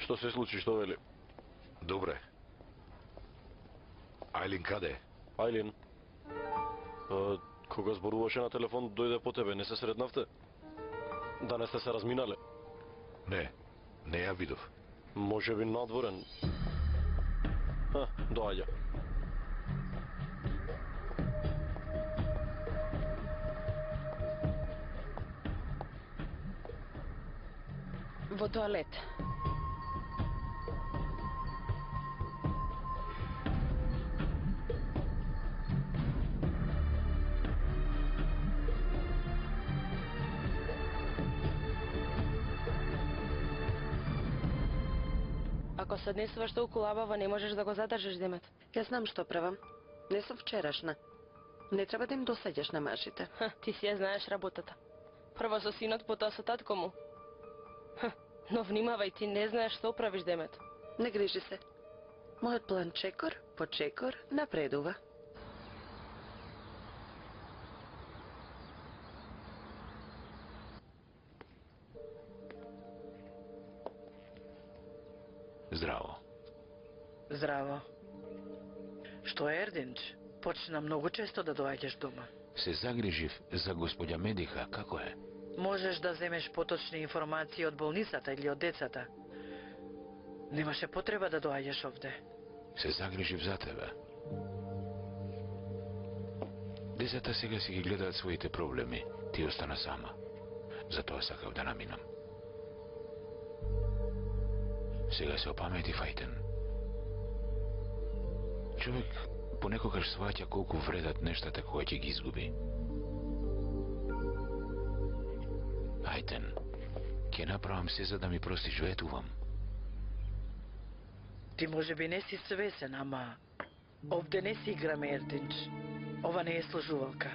Што се случи, што вели? Добре. Ајлин каде е? Ајлин? Кога зборуваше на телефон, дојде по тебе, не се среднавте? Да не сте се разминале? Не ја видов. Може би надворен. Доаѓа. Во тоалет. Ако се однесуваш толку лабаво, не можеш да го задржиш демет. Јас знам што правам. Не сум вчерашна. Не треба да им досаѓаш на мажите. Ти си ја знаеш работата. Прво со синот, потоа со татко му. Но внимавај, ти не знаеш што правиш демет. Не грижи се. Мојот план чекор по чекор напредува. Здраво. Здраво. Што е, Ердинч? Почна многу често да доаѓаш дома. Се загрижив за господја Медиха, како е? Можеш да земеш поточни информации од болницата или од децата. Немаше потреба да доаѓаш овде. Се загрижив за тебе. Децата сега си ги гледаат своите проблеми. Ти остана сама. Затоа сакав да наминам. Сега се опамети, Ајтен. Човек понекогаш сваќа колку вредат нештата кога ќе ги изгуби. Ајтен, ќе направам се за да ми простиш, ветувам. Ти може би не си свесен, ама овде не си играме, Ердинч. Ова не е служувалка.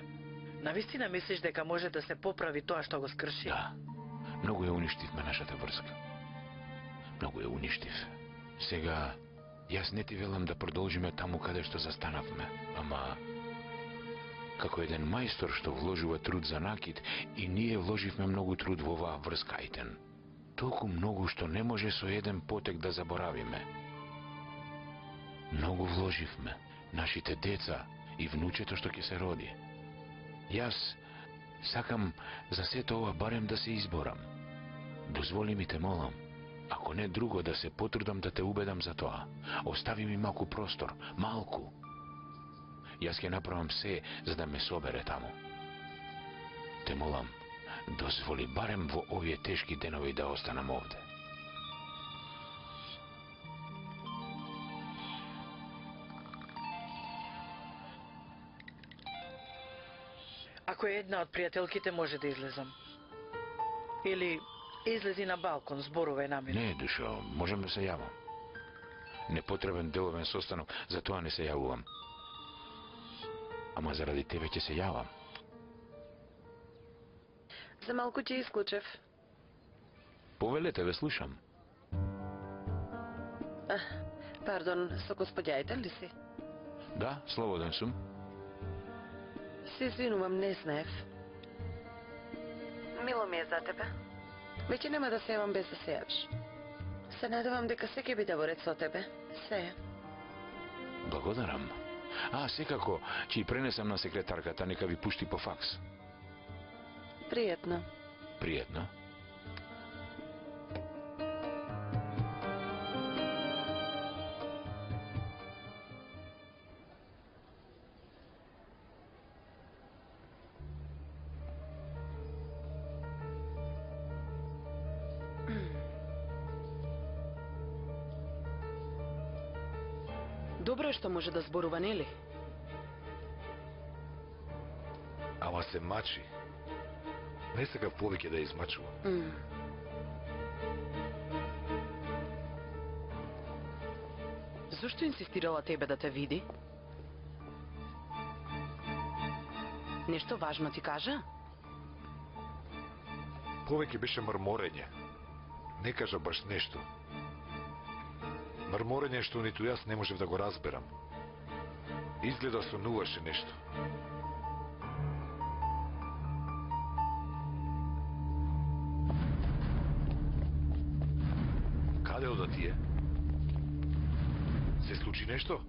Навистина мислиш дека може да се поправи тоа што го скрши? Да, многу ја уништивме нашата врска. Многу ја уништив. Сега, јас не ти велам да продолжиме таму каде што застанавме, ама како еден мајстор што вложува труд за накид, и ние вложивме многу труд во оваа врска, Ајтен. Толку многу што не може со еден потек да заборавиме. Многу вложивме, нашите деца и внучето што ќе се роди. Јас сакам за сето ова барем да се изборам. Дозволи ми, те молам, ако не друго, да се потрудам да те убедам за тоа. Остави ми малку простор, малку. Јас ќе направам се за да ме собере таму. Те молам, дозволи барем во овие тешки денови да останам овде. Ако е една од пријателките, може да излезам. Или излези на балкон, зборувај на мене. Не, душо, можем да се јавам. Непотребен деловен состанок, за тоа не се јавувам. Ама заради тебе ќе се јавам. За малку ќе исклучев. Повелете, ве слушам. Пардон, со господја Ајтен ли си? Да, слободен сум. Се извинувам, не знаев. Мило ми е за тебе. Веќе нема да се јавам без да се јавиш. Се надевам дека се ќе биде во ред со тебе. Се е. Благодарам. Секако, ќе и пренесам на секретарката, нека ви пушти по факс. Пријатно. Пријатно. Добро е што може да зборува, нели? Ама се мачи. Не сакав повеќе да ја измачува. Зошто инсистирала тебе да те види? Нешто важно ти кажа? Повеќе беше мрморење. Не кажа баш нешто. Мрморење што ниту јас не можев да го разберам. Изгледа сонуваше нешто. Каде ода тие? Се случи нешто?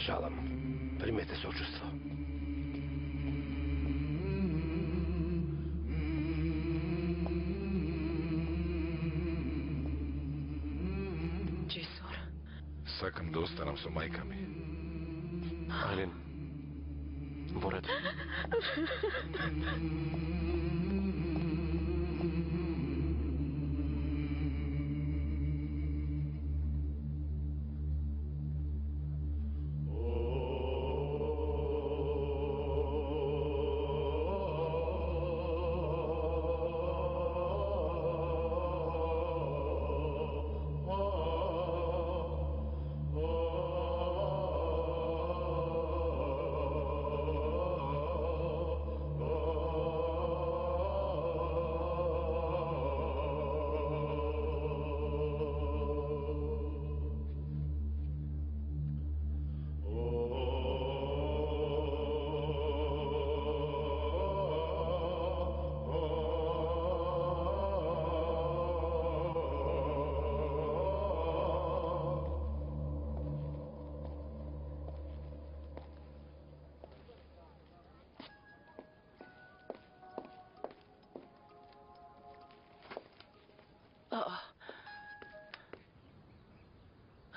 Жалам. Примете сочувство. Джесур. Сакам да останам со мајка ми. Айлин. Во ред.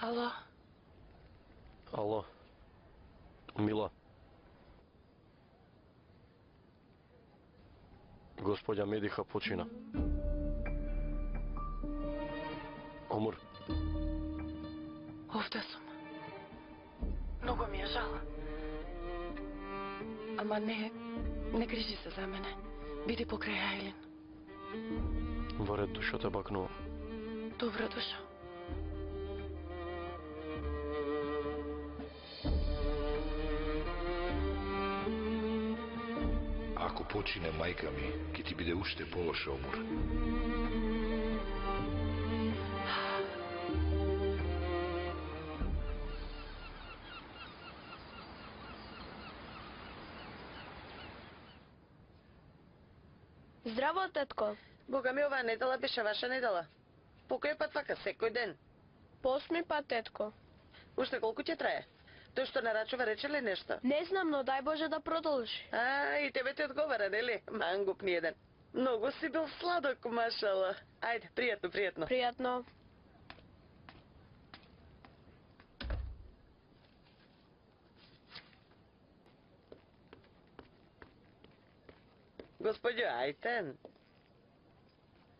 Ало? Ало. Мила. Господја Медиха почина. Умр. Овде сум. Многу ми е жал. Ама не грижи се за мене. Биди покрај Айлин. Во ред, душо те бакнува. Добро дошо. Ако почине мајка ми, ќе ти биде уште полоше, Омур. Здраво, тетко. Бога ми, оваа недела беше ваша недела. По кој пат вака, секој ден? По 8 пат, тетко. Уште колку ќе трае? Тој што нарачува рече ли нешто? Не знам, но дај Боже да продолжи. И тебе ти одговара, нели? Мангуп ни еден. Многу си бил сладок, машала. Ајде, пријатно, пријатно. Пријатно. Господјо Ајтен,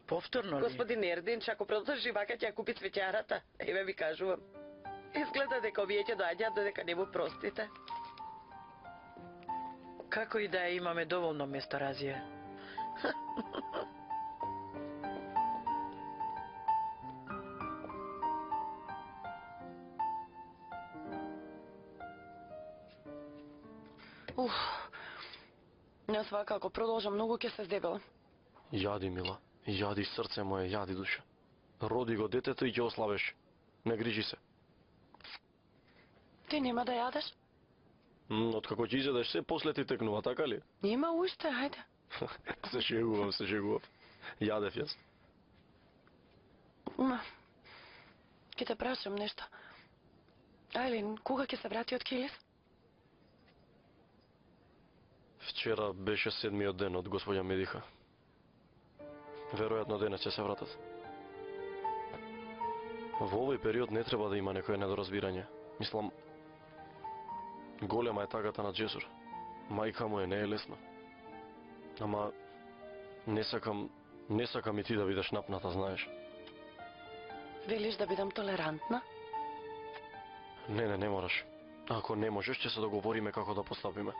Повторно ли? господин Ердинч, ако продолжи вака ќе ја купи цвеќарата. Еве ви кажувам. Изгледа дека овие ќе доаѓаат додека не му простите. Како и да е, имаме доволно месторазија. Јас вака, ако продолжам, многу ќе се здебелам. Јади, Мила. Јади, срце моје, јади, душа. Роди го детето и ќе ослабеш. Не грижи се. Ти нема да јадеш? Откако ќе изедеш се, после ти текнува, така ли? Нема уште, ајде. Се шегувам, се шегувам. Јадев јас. Ма, ќе те прашам нешто. Айлин, кога ќе се врати од Килис? Вчера беше 7-миот ден од господја Медиха. Веројатно денес ќе се вратат. Во овој период не треба да има некој недоразбирање. Мислам, голема е тагата на Джесур. Мајка му не е лесна. Ама не сакам и ти да бидеш напната, знаеш. Велиш да бидам толерантна? Не мораш. Ако не можеш, ќе се договориме како да постапиме.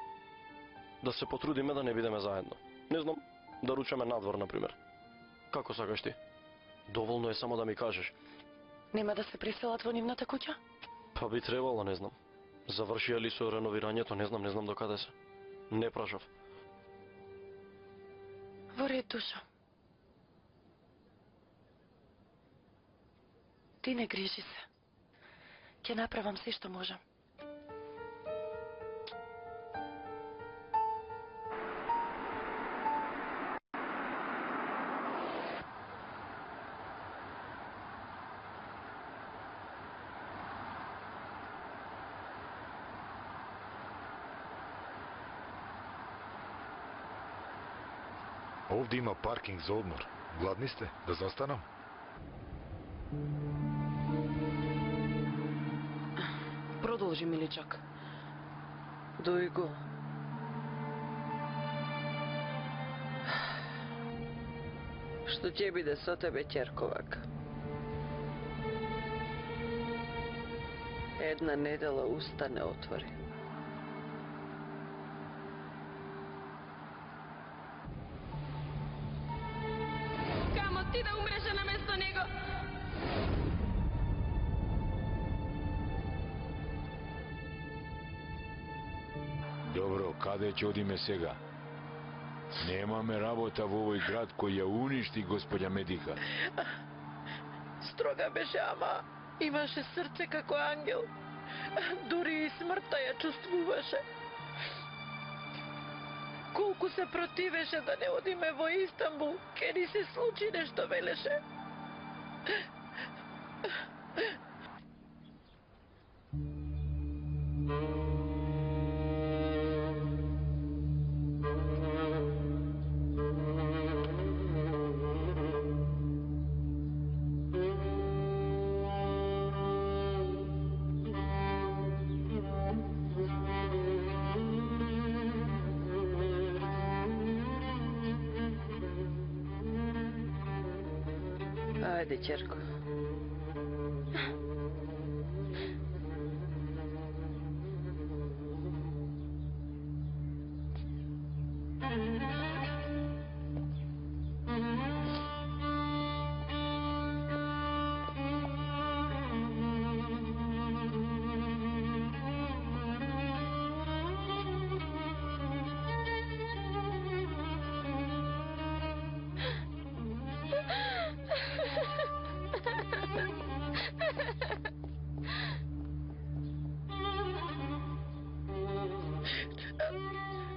Да се потрудиме да не бидеме заедно. Не знам, да ручаме надвор, например. Како сакаш ти? Доволно е само да ми кажеш. Нема да се приселат во нивната куќа? Па би требало, не знам. Завршија ли со реновирањето, не знам докаде се. Не прашав. Во ред, душо. Ти не грижи се. Ќе направам се што можам. Овде има паркинг за одмор. Гладни сте? Да застанам? Продолжи, миличок. Дујго. Што ќе биде со тебе, ќерковак? Една недела уста не отвори. Камо ти да умреше наместо него? Добро, каде ќе одиме сега? Немаме работа во овој град кој ја уништи господја Медика. Строга беше, ама имаше срце како ангел. Дури и смртта ја чувствуваше. Колку се противеше да не одиме во Истанбул, ке ни се случи нешто, велеше. Ајде, ќерко.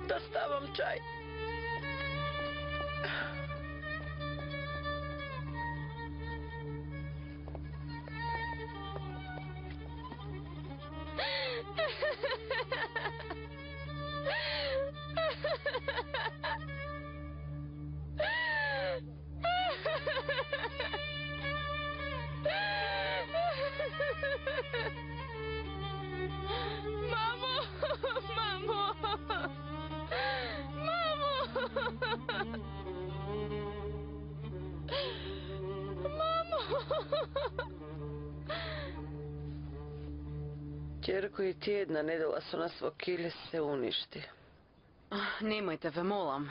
Да ставам чај. Мамо! Мамо! Ќерко, и ти една недела со нас во Килис се уништи. Немојте, ве молам.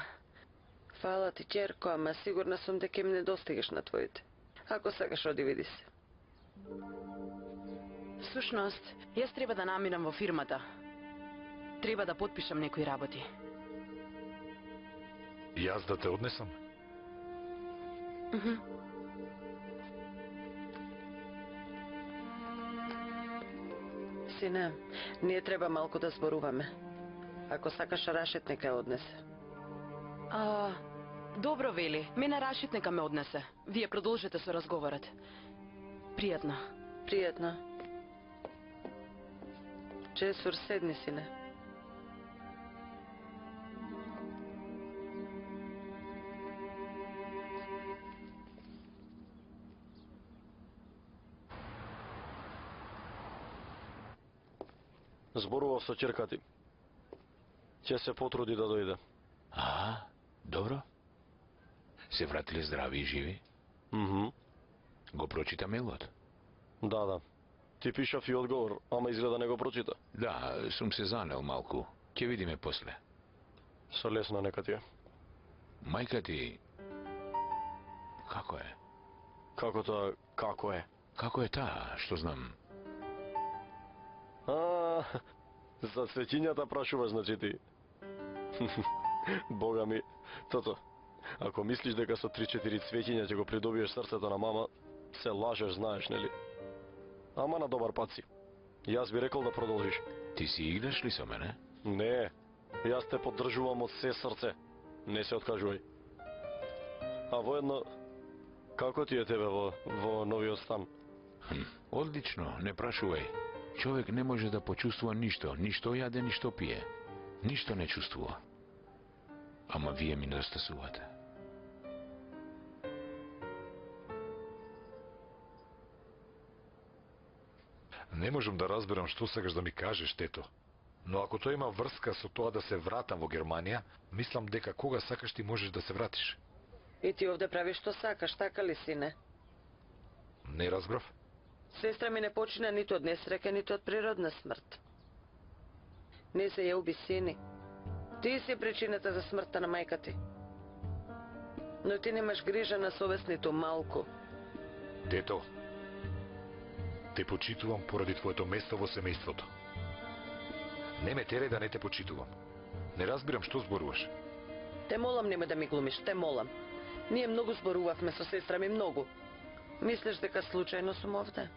Фала ти, ќерко, ама сигурна сум дека им не достигаш на твоите. Ако сакаш, оди види се. Всушност, јас треба да намирам во фирмата. Треба да потпишам некои работи. Јас да те однесам? Сине, ние треба малку да зборуваме. Ако сакаш, Рашид нека ја однесе. Добро, Вели. Мене Рашид нека ме однесе. Вие продолжете со разговорот. Пријатно. Пријатно. Чесур, седни, сине. Зборував со ќерка ти. Ќе се потруди да дојде. Добро. Се вратиле здрави и живи? Мгм. Го прочита мейлот. Да. Ти пишав и одговор, ама изгледа не го прочита. Да, сум се занел малку. Ќе видиме после. Со лесно нека ти е. Мајка ти... Како е? Како е? Како е таа, што знам? За цвеќињата прашуваш, значи ти. Бога ми, тото. Ако мислиш дека со 3-4 цвеќиња ќе го придобиеш срцето на мама, се лажеш, знаеш, нели? Ама на добар пат си. Јас би рекол да продолжиш. Ти си играш ли со мене? Не, јас те поддржувам од се срце. Не се откажувај. А воедно, како ти е тебе во новиот стан? Одлично, не прашувај. Човек не може да почувствува ништо, ништо јаде, ништо пие. Ништо не чувствува. Ама вие ми недостасувате. Не можам да разберам што сакаш да ми кажеш, тето. Но ако тоа има врска со тоа да се вратам во Германија, мислам дека кога сакаш ти можеш да се вратиш. И ти овде правиш што сакаш, така ли, сине? Не разбрав? Сестра ми не почина ниту од несреќа, ниту од природна смрт. Не се ја уби, сини. Ти си причината за смртта на мајка ти. Но ти немаш грижа на совест ниту малку. Тето, те почитувам поради твоето место во семејството. Не ме тере да не те почитувам. Не разбирам што зборуваш. Те молам нема да ми глумиш, те молам. Ние многу зборувавме со сестра ми, многу. Мислиш дека случајно сум овде?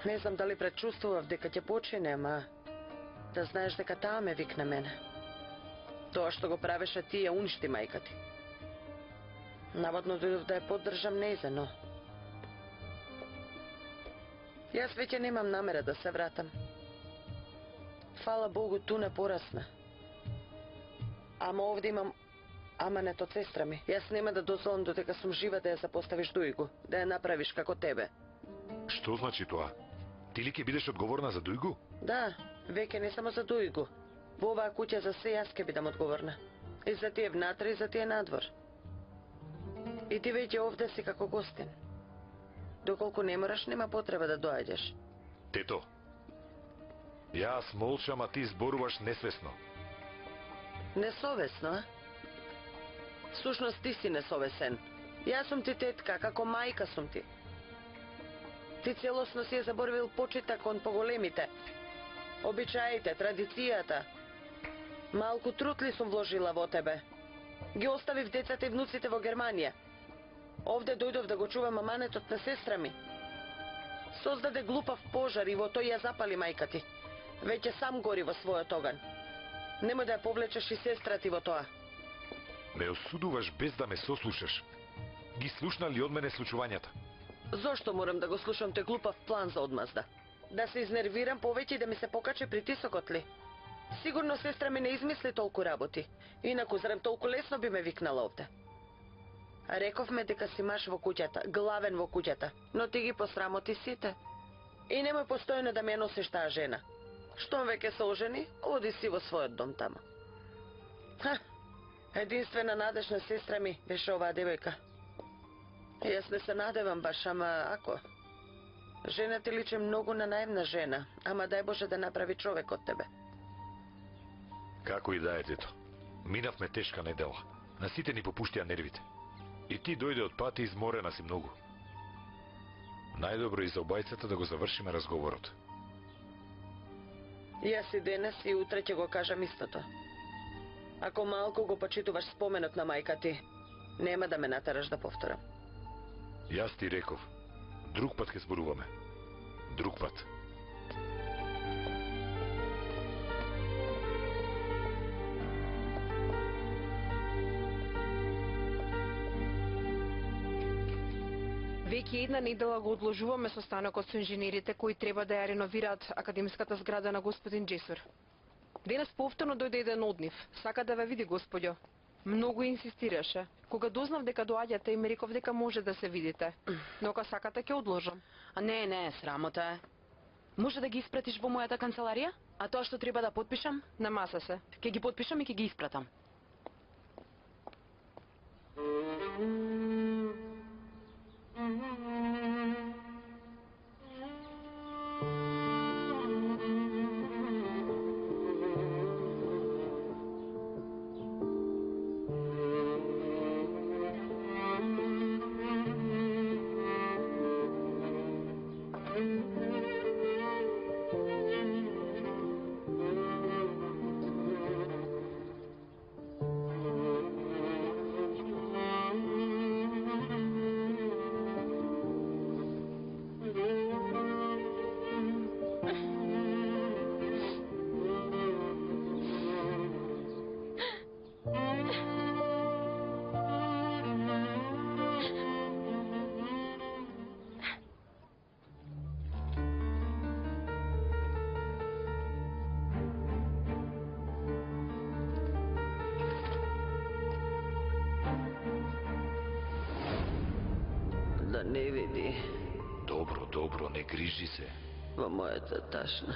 Не знам дали предчувствував дека ќе почине, ама да знаеш дека таа ме викна мене. Тоа што го правеше ти ја уништи мајка ти. Наводно дојдов да ја поддржам нејзено. Јас веќе немам намера да се вратам. Фала Богу, ту не порасна. Ама овде имам аманет од сестра ми. Јас нема да дозволам додека сум жива да ја запоставиш Дујгу, да ја направиш како тебе. Што значи тоа? Ти ли ќе бидеш одговорна за Дујгу? Да, веќе не само за Дујгу. Во оваа куќа за се јас ќе бидам одговорна. И за тие внатре, и за тие надвор. И ти веќе овде си како гостин. Доколку не мораш, нема потреба да доаѓаш. Тето, јас молчам, а ти зборуваш несвесно. Несовесно, а? Сушност ти си несовесен. Јас сум ти тетка, како мајка сум ти. Ти целосно си е заборавил почита кон поголемите. Обичаите, традицијата. Малку труд ли сум вложила во тебе? Ги оставив децата и внуците во Германија. Овде дојдов да го чувам аманетот на сестра ми. Создаде глупав пожар и во тој ја запали мајка ти. Веќе сам гори во својот оган. Немој да ја повлечеш и сестра ти во тоа. Ме осудуваш без да ме сослушаш. Ги слушна ли од мене случувањата? Зошто морам да го слушам тој глупав план за одмазда? Да се изнервирам повеќе и да ми се покаче притисокот ли? Сигурно сестра ми не измисли толку работи. Инаку, зарем толку лесно би ме викнала овде. Рековме дека си маж во куќата, главен во куќата, но ти ги посрамоти сите. И немој постојано да ме носиш таа жена. Штом веќе се ожени, оди си во својот дом тамо. Единствена надежна сестра ми беше оваа девојка. Јас не се надевам баш, ама ако... Жена ти личи многу на наивна жена, ама дај Боже да направи човек од тебе. Како и да е, тето. Минавме тешка недела. На сите ни попуштија нервите. И ти дојде од пат и изморена си многу. Најдобро и за обајцата да го завршиме разговорот. Јас и денес и утре ќе го кажам истото. Ако малку го почитуваш споменот на мајка ти, нема да ме натараш да повторам. Јас ти реков, друг пат ќе зборуваме. Друг пат. Веќе една недела го одложуваме состанокот со инженерите кои треба да ја реновираат академската зграда на господин Джесур. Денес повторно дојде еден од нив. Сака да ве види, господјо. Многу инсистираше. Кога дознав дека доаѓате, и ми реков дека може да се видите. Но ако сакате, ќе одложам. А не, срамота е. Може да ги испратиш во мојата канцеларија? А тоа што треба да потпишам? На маса се. Ќе ги потпишам и ќе ги испратам. не види Добро, добро, не грижи се. во мојата ташна.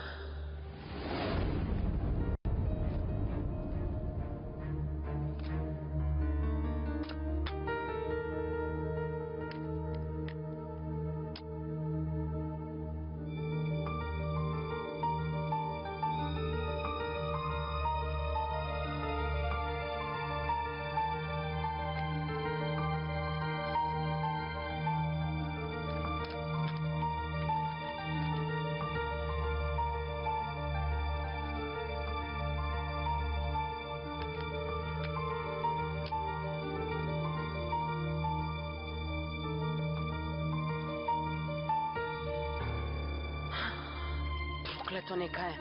Проклето нека е.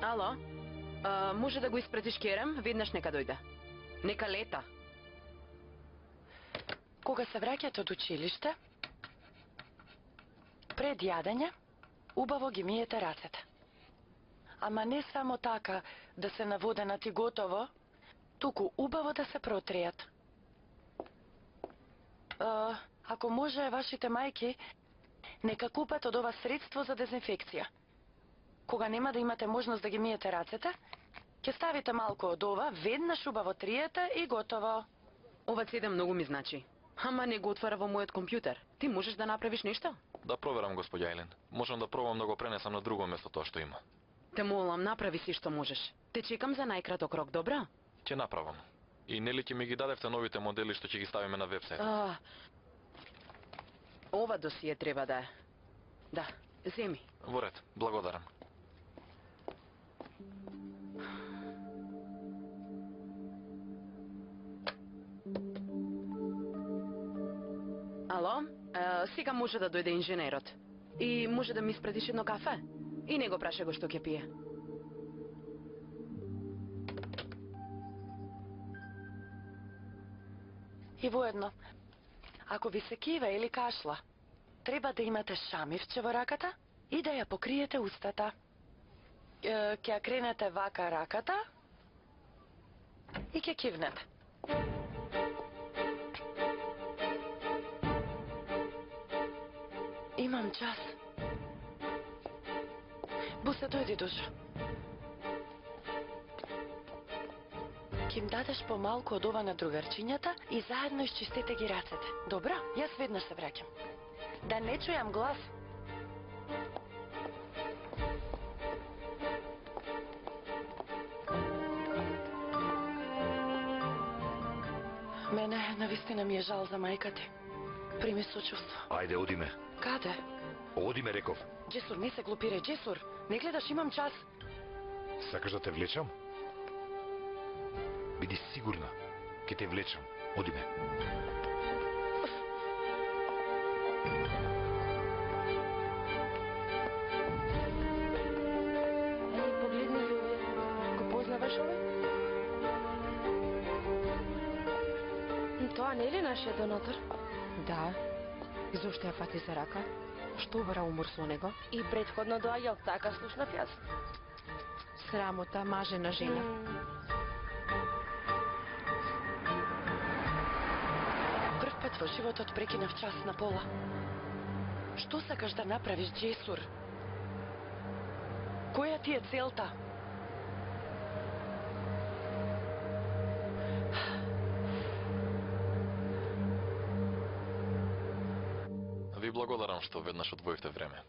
Ало? Може да го испратиш Керем? Веднаш нека дојде. Нека лета. Кога се враќате од училиште, пред јадење, убаво ги миете рацете. Ама не само така да се наводенат и готово, туку убаво да се протријат. Ако може, вашите мајки нека купат од ова средство за дезинфекција. Кога нема да имате можност да ги миете рацете, ќе ставите малку од ова, веднаш убаво триете и готово. Ова седе многу ми значи. Ама не го отвара во мојот компјутер. Ти можеш да направиш нешто? Да проверам, господја Елин. Можам да пробам да го пренесам на друго место тоа што има. Те молам, направи си што можеш. Те чекам за најкраток рок, добра? Ќе направам. И нели ќе ми ги дадевте новите модели што ќе ги ставиме на вебсайт? Ова досие треба да е. Да, земи. Во ред, благодарам. Ало? Сега може да дојде инженерот. И може да ми испратиш едно кафе? И не го праше го што ќе пие. И воедно, ако ви се кива или кашла, треба да имате шамирче во раката и да ја покриете устата. Ќе ја кренете вака раката и ќе кивнете. Имам час. Бусе, дојди душо. Ќе им дадеш помалку од ова на другарчињата и заедно исчистете ги рацете. Добро? Јас веднаш се враќам. Да не чујам глас. Мене навистина ми е жал за мајка ти. Прими сочувство. Ајде, одиме. Каде? Одиме, реков. Джесур, не се глупирај, Джесур. Не гледаш, имам час. Сакаш да те влечам? Биди сигурна, ке те влечам. Одиме. Погледни ли овие? Го познаваш овој? Тоа не е ли нашиот донатор? Да. И зошто ја фати за рака? Што вара умор со него? И предходно доаѓал, така слушнав јас. Срамота, маже на жена. Прв пат во животот прекинав час на пола. Што сакаш да направиш, Джесур? Која ти е целта? Ви благодарам што веднаш одвоивте време.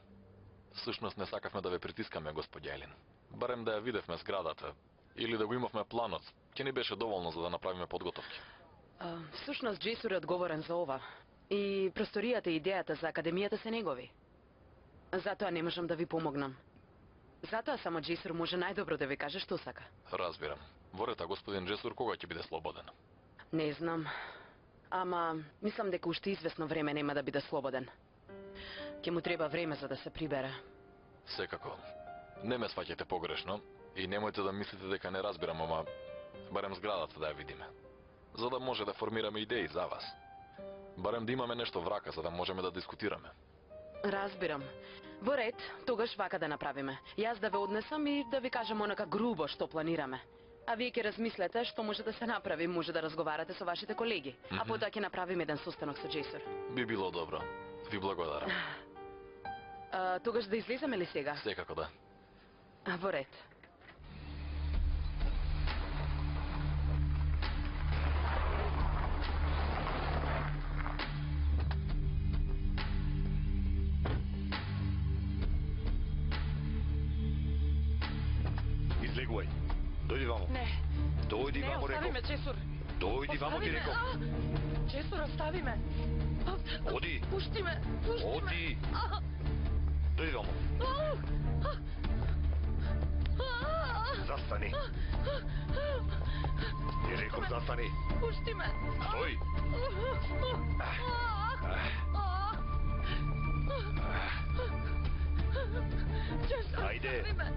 Всушност не сакавме да ве притискаме, господја Елин. Барем да ја видевме зградата или да го имавме планот, ќе ни беше доволно за да направиме подготовки. Всушност Джесур е одговорен за ова. И просторијата и идејата за академијата се негови. Затоа не можам да ви помогнам. Затоа само Джесур може најдобро да ви каже што сака. Разбирам. Ворета, господин Джесур, кога ќе биде слободен? Не знам. Ама, мислам дека уште известно време нема да биде слободен. Ќе му треба време за да се прибере. Секако. Не ме сваќате погрешно и немојте да мислите дека не разбирам, ама барем зградата да ја видиме. За да може да формираме идеи за вас. Барем да имаме нешто врака, за да можеме да дискутираме. Разбирам. Во ред, тогаш вака да направиме. Јас да ве однесам и да ви кажам онака грубо што планираме. А вие ќе размислете што може да се направи, може да разговарате со вашите колеги. А потоа ќе направиме еден состанок со Джесур. Би било добро. Ви благодарам. Тогаш да излеземе ли сега? Секако да. Во ред. Излегувај. Дојди вамо. Не, Дојди не, вамо, остави реков. ме, Джесур. Дојди вамо, ти Остави ме. реков. Джесур, остави ме. Оди. Пушти ме, пушти ме. Оди. Дојди вамо. Застани. Ти реков, застани. Пушти ме. Стој. Джесур, Ајде. остави ме.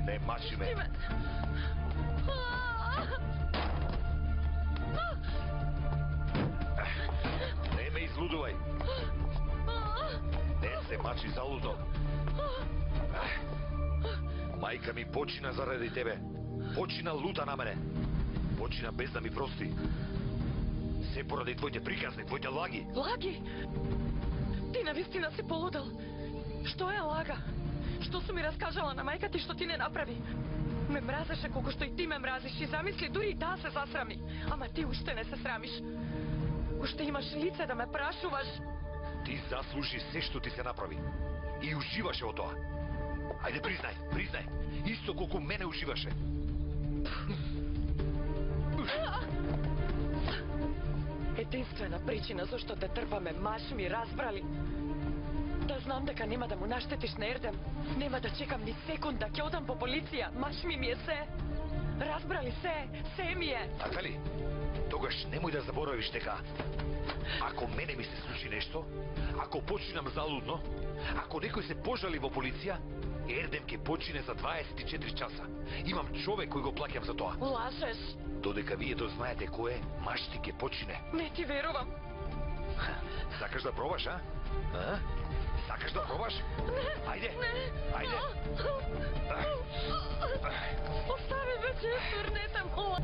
Не мачи ме. Пушти ме. Не ме излудувај. Не се мачи залудно. Мајка ми почина заради тебе. Почина лута на мене. Почина без да ми прости. Се поради твоите приказни, твоите лаги. Лаги? Ти навистина си полудел. Што е лага? Што су ми раскажала на мајка ти што ти не направи? Ме мразеше колку што и ти ме мразиш и замисли дури и таа се засрами. Ама ти уште не се срамиш. Уште имаш лице да ме прашуваш. Ти заслужи се што ти се направи. И уживаше од тоа. Ајде признај, признај. Исто колку мене уживаше. Единствена причина зашто те трпаме, маш ми разбрали. Да знам дека нема да му наштетиш на Ердем. Нема да чекам ни секунда, ќе одам по полиција. Маш ми е се. Разбрали се ми е. Така ли? Тогаш немој да заборавиш дека ако мене ми се случи нешто, ако починам залудно, ако некој се пожали во полиција, Ердем ќе почине за 24 часа. Имам човек кој го плаќам за тоа. Лажеш. Додека вие дознаете кој е, машти ќе почине. Не ти верувам. Сакаш да пробаш, а? А? Сакаш да пробаш? Ајде. Ајде. Остави ме, Джесур, не те мола.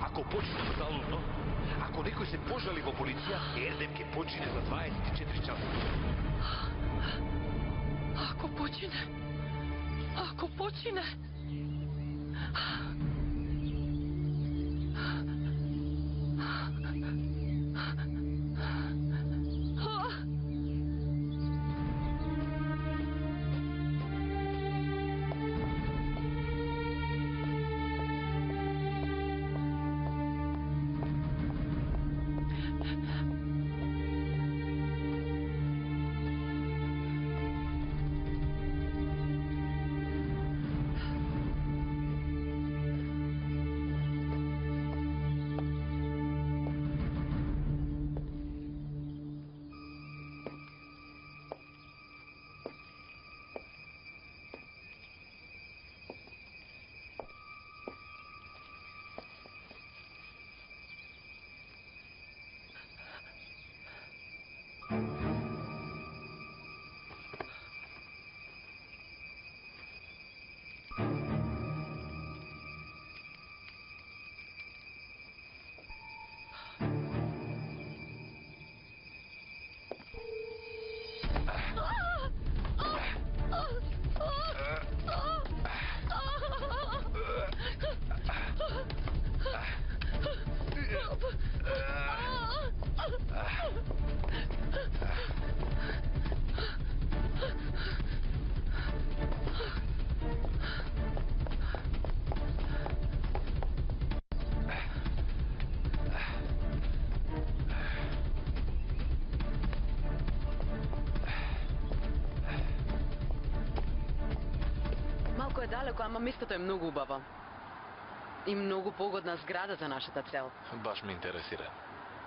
Ако почнем залудно, ако некој се пожали во полиција, Ердем ќе почине за 24 часа. Ако почине... Ако почине... Малку е далеко, ама местото е многу убаво. И многу погодна зграда за нашата цел. Баш ме интересира.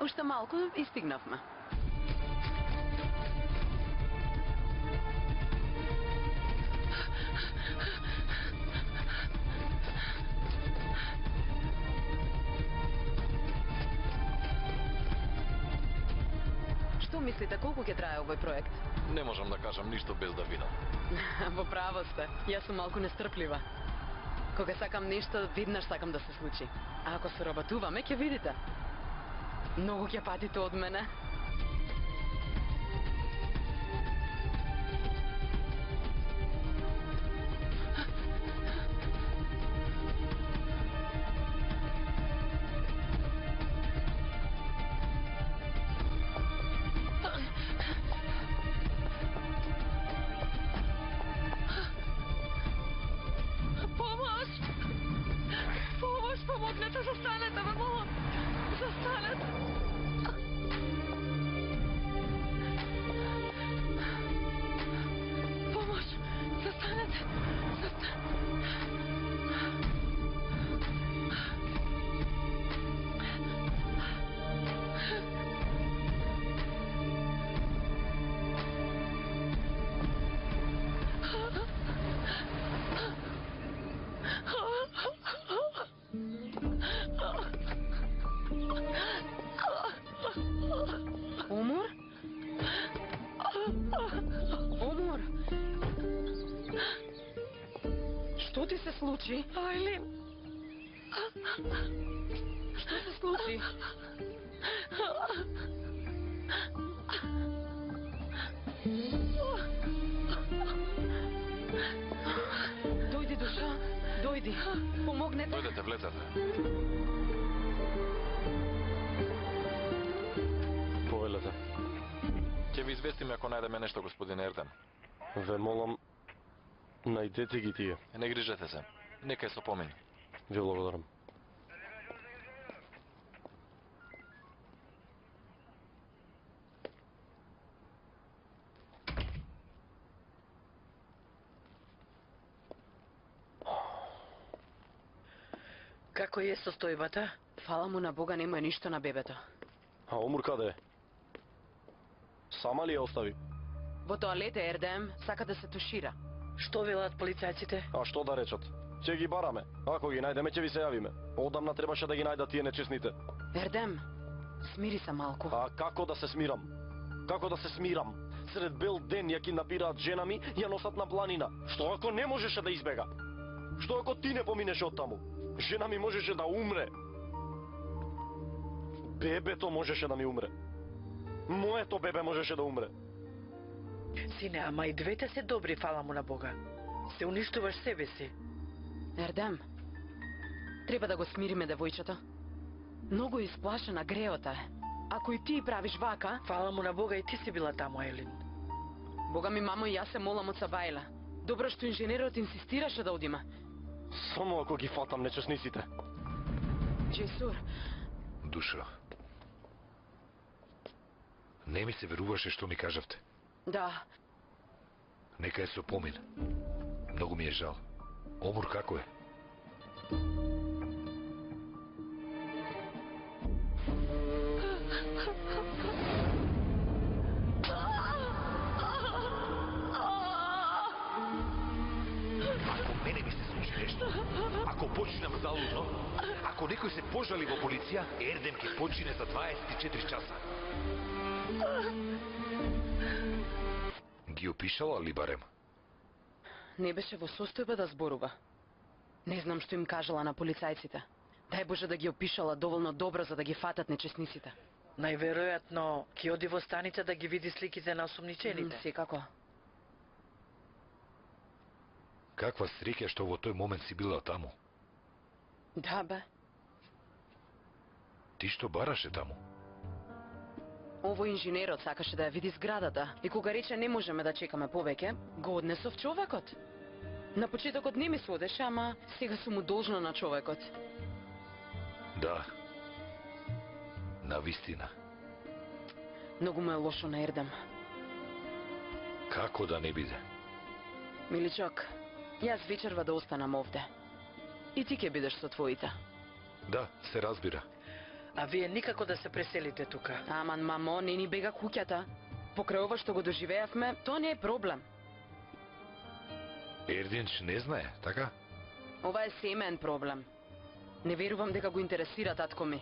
Уште малку и стигнавме. Што мислите, колку ќе трае овој проект? Не можам да кажам ништо без да видам. Во право сте. Јас сум малку нестрплива. Кога сакам нешто, веднаш сакам да се случи. А ако соработуваме, ќе видите. Многу ќе патите од мене. Помогнете, застанете, ме молам! Застанете! Помош! Застанете! Омур? Омур? Што ти се случи? Айлин! Што се случи? Дојди, душа, дојди. Помогнете. Дојдете, влезете. Повелете. Ќе ви известиме ако најдеме нешто, господин Ердем. Ве молам, најдете ги тие. Не грижете се. Нека е со помин. Ви благодарам. Како е состојбата? Фала му на Бога, нема ништо на бебето. А Омур каде е? Сама ли ја остави? Во тоалет е РДМ, сака да се тушира. Што велат полицајците? А што да речат? Ќе ги бараме. Ако ги најдеме, ќе ви се јавиме. Одамна требаше да ги најдат тие нечесните. РДМ, смири се малку. А како да се смирам? Како да се смирам? Сред бел ден ја киднапираат жена ми, ја носат на планина. Што ако не можеше да избега? Што ако ти не поминеше од таму? Жена ми можеше да умре. Бебето можеше да ми умре. Моето бебе можеше да умре. Сине, ама и двете се добри, фала му на Бога. Се уништуваш себе си. Ердем, треба да го смириме девојчето. Многу е исплашена, греота е. Ако и ти правиш вака... Фала му на Бога и ти си била таму, Елин. Бога ми, мамо, и јас се молам од Сабајла. Добро што инженерот инсистираше да одиме. Само ако ги фатам нечесниците. Джесур, Душа. Не ми се веруваше што ми кажавте. да, Нека е со помин. Многу ми е жал. Омур како е? Ако мене ми се случи нешто, ако починам залудно, ако некој се пожали во полиција, Ердем ќе почине за 24 часа. Ги опишала ли барем? не беше во состојба да зборува. Не знам што им кажала на полицајците. Дај Боже да ги опишала доволно добро за да ги фатат нечесниците. Најверојатно ќе оди во станица да ги види сликите на осумничените. Секако. Каква среќа што во тој момент си била таму. Да, бе. Ти што бараше таму? Ово инженерот сакаше да ја види зградата и кога рече не можеме да чекаме повеќе, го однесов човекот. На почетокот не ми сводеше, ама сега сум му должна на човекот. Да. Навистина. Многу му е лошо на Ердем. Како да не биде? Миличок, Јас вечерва да останам овде. И ти ќе бидеш со твоите. Да, се разбира. А вие никако да се преселите тука. Аман, мамо, не ни бега куќата. Покрај ова што го доживеавме, тоа не е проблем. Ердинч не знае, така? Ова е семен проблем. Не верувам дека го интересира татко ми.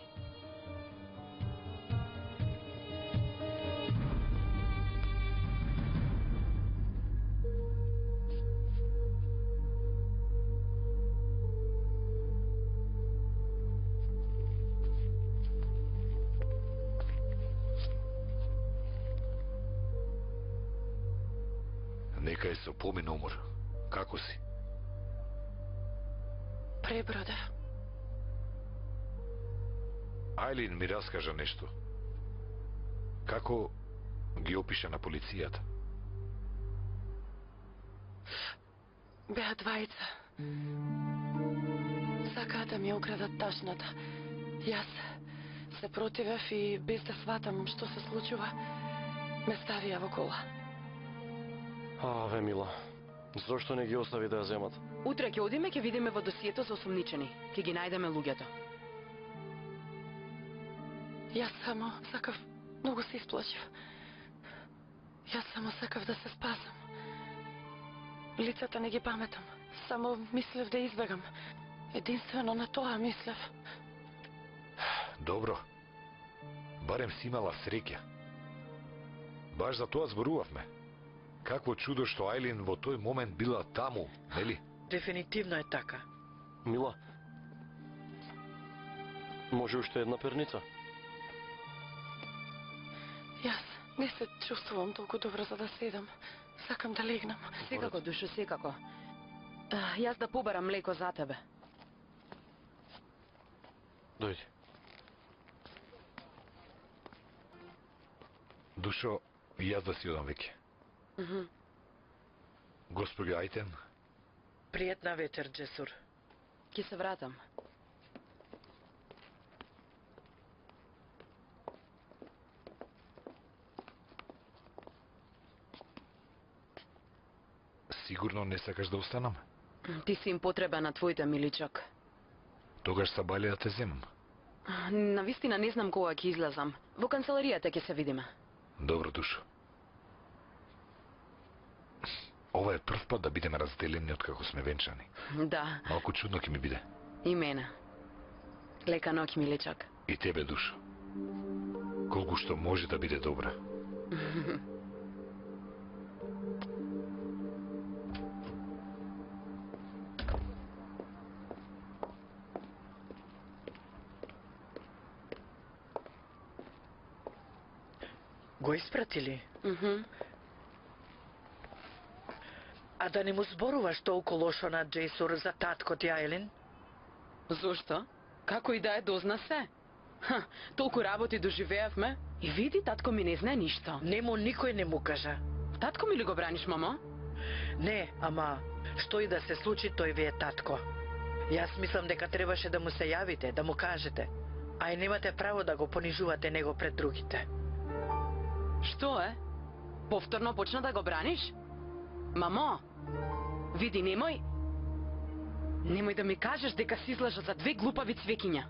Нека е со помин умор. Како си? Пребродев. Ајлин ми раскажа нешто. Како ги опиша на полицијата? Беа двајца. Сакаа да ми украдат ташната. Јас се противев и без да сватам што се случува, ме ставија во кола. Аве, мила. Зошто не ги остави да ја земат? Утре ќе одиме, ќе видиме во досието за осумничени. Ќе ги најдеме луѓето. Јас само сакав, многу се исплашив. Јас само сакав да се спасам. Лицата не ги паметам. Само мислев да избегам. Единствено на тоа мислев. Добро. Барем си имала среќа. Баш за тоа зборувавме. Какво чудо што Ајлин во тој момент била таму, нели? Дефинитивно е така. Мила, може уште една перница? Јас не се чувствувам толку добро за да седам. Сакам да легнам. Секако, душо, секако. Јас да побарам млеко за тебе. Дојди. Душо, јас да си одам веќе. Господи Ајтен, Пријатна вечер, Джесур. Ќе се вратам. сигурно не сакаш да останам? Ти си им потреба на твоите, миличок. Тогаш са бали да те земам. Навистина не знам кога ќе излезам. Во канцеларијата ќе се видиме. Добро, Душо. Ова е прв пат да бидеме разделени откако сме венчани. Да, Малку чудно ќе ми биде. и мене. Лека ноќ, миличок. И тебе, Душо. Колку што може да биде добра. Го испратили? Мгм. А да не му зборуваш толку лошо на Джесур за татко ти Ајлин? Зошто? Како и да е, дозна се. Толку работи доживеавме и види, татко ми не знае ништо. Нему никој не му кажа. Татко ми ли го браниш, мамо? Не, ама што и да се случи, тој ви е татко. Јас мислам дека требаше да му се јавите, да му кажете. А и немате право да го понижувате него пред другите. Што е? Повторно почна да го браниш? Мамо, види, немој да ми кажеш дека си излажа за две глупави цвекиња.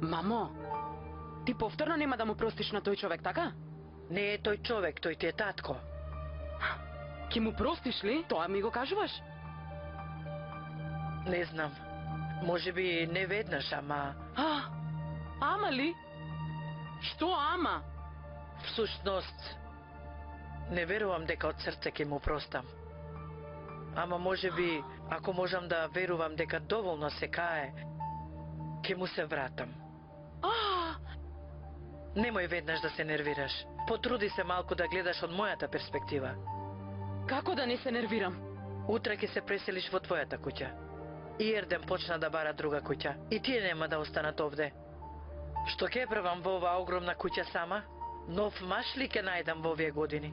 Мамо, ти повторно нема да му простиш на тој човек, така? Не е тој човек, тој ти е татко. Ке му простиш ли? Тоа ми го кажуваш? Не знам. Може би не веднаш, ама... Ама ли? Што ама? Всушност, не верувам дека од срце ќе му простам. Ама може би, ако можам да верувам дека доволно се кае, ќе му се вратам. Немој веднаш да се нервираш. Потруди се малку да гледаш од мојата перспектива. Како да не се нервирам? Утре ќе се преселиш во твојата куќа. И Ерден почна да бара друга куќа. И тие нема да останат овде. Што ќе правам во оваа огромна куќа сама? Нов маш ли ќе најдам во овие години?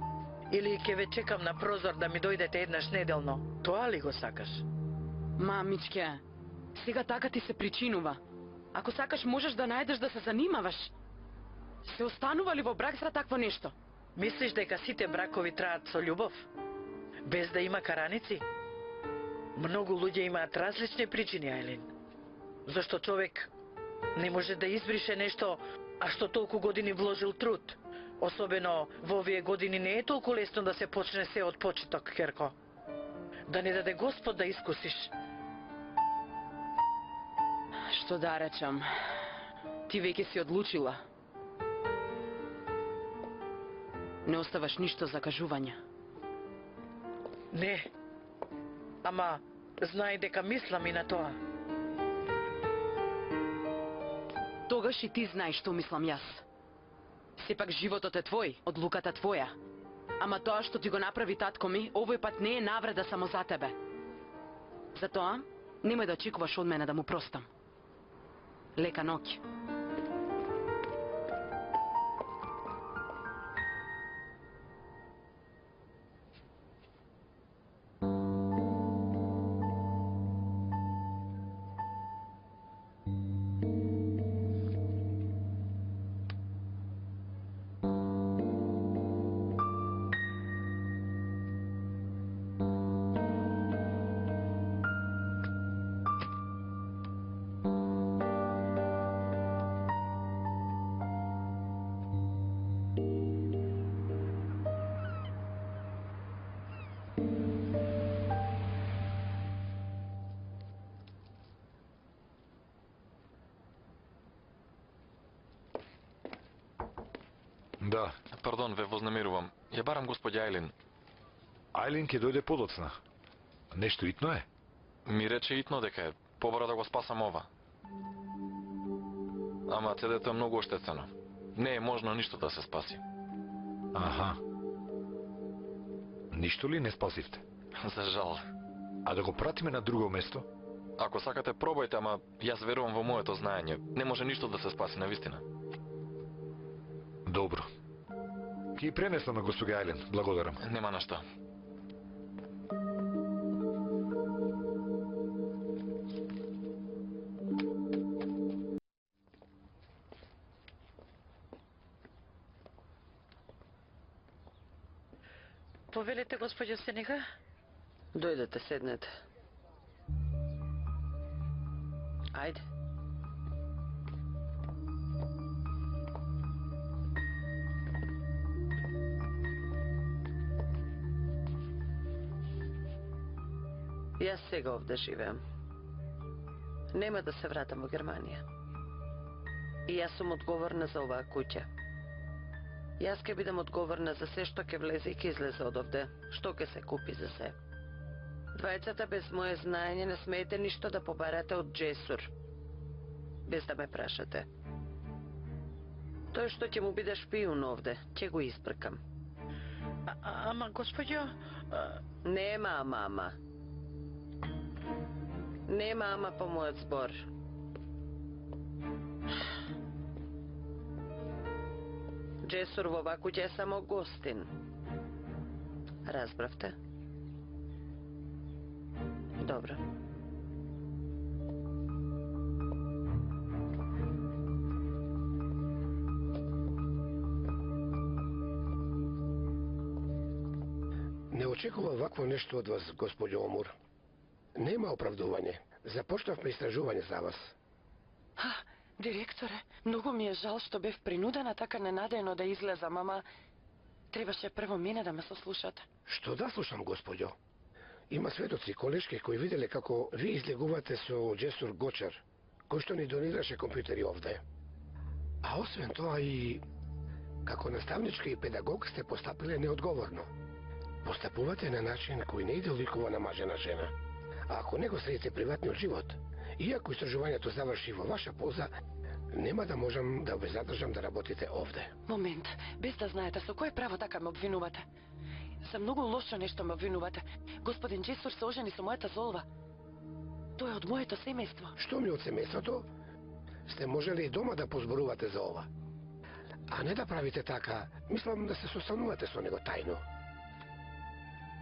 Или ќе ве чекам на прозор да ми дојдете еднаш неделно? Тоа ли го сакаш? Мамичке, сега така ти се причинува. Ако сакаш, можеш да најдеш да се занимаваш. Се останува ли во брак за такво нешто? Мислиш дека сите бракови траат со љубов? Без да има караници? Многу луѓе имаат различни причини, Ајлин. Зашто човек не може да избрише нешто, а што толку години вложил труд. Особено во овие години не е толку лесно да се почне се од почеток, Керко. Да не даде Господ да искусиш. Што да речам, ти веќе си одлучила. Не оставаш ништо за кажување. Не. Ама, знај дека мислам и на тоа. Тогаш и ти знаеш што мислам јас. Сепак животот е твој, одлуката твоја. Ама тоа што ти го направи татко ми, овој пат не е навреда само за тебе. Затоа, немој да очекуваш од мене да му простам. Лека ноќ. Да, Пардон, ве вознемирувам. Ја барам господја Ајлин. Ајлин ќе дојде подоцна. Нешто итно е? Ми рече итно дека е побара да го спасам ова. Ама цедето е многу оштетено. Не е можно ништо да се спаси. Аха. Ништо ли не спасивте? За жал. А да го пратиме на друго место? Ако сакате, пробајте, ама јас верувам во моето знаење. Не може ништо да се спаси на вистина. Добро. Ки пренесам на госпога Ајлин. Благодарам. Нема на што. Повелете, господјо Сенега? Дојдете, седнете. Ајде. Јас сега овде живеам. Нема да се вратам во Германија. И јас сум одговорна за оваа куќа. Јас ќе бидам одговорна за се што ќе влезе и ќе излезе од овде, што ќе се купи за се. Двајцата без моje знаење не смеете ништо да побарате од Джесур, без да ме прашате. Тој што ќе му биде шпион овде, ќе го избркам. Ама, господјо... Нема ама. Нема ама по мојот збор. Джесур во оваа куќа е само гостин. Разбравте? Добро. Не очекува вакво нешто од вас, господјо Омур. Нема оправдување. Започнавме истражување за вас. Директоре, многу ми е жал што бев принудена така ненадејно да излезам, ама требаше прво мене да ме сослушате. Што да слушам, господјо? Има сведоци колешки кои виделе како ви излегувате со Джесур Гочар, кој што ни донираше компјутери овде. А освен тоа и како наставничка и педагог сте постапиле неодговорно. Постапувате на начин кој не идоликува на мажена жена. А ако не го следите приватниот живот, иако истражувањето заврши во ваша полза, нема да можам да ве задржам да работите овде. Момент, без да знаете со кое право така ме обвинувате. За многу лошо нешто ме обвинувате. Господин Джесур се ожени со мојата золва. Тој е од моето семејство. Што ми од семејството? Сте можели и дома да позборувате за ова. А не да правите така, мислам да се состанувате со него тајно.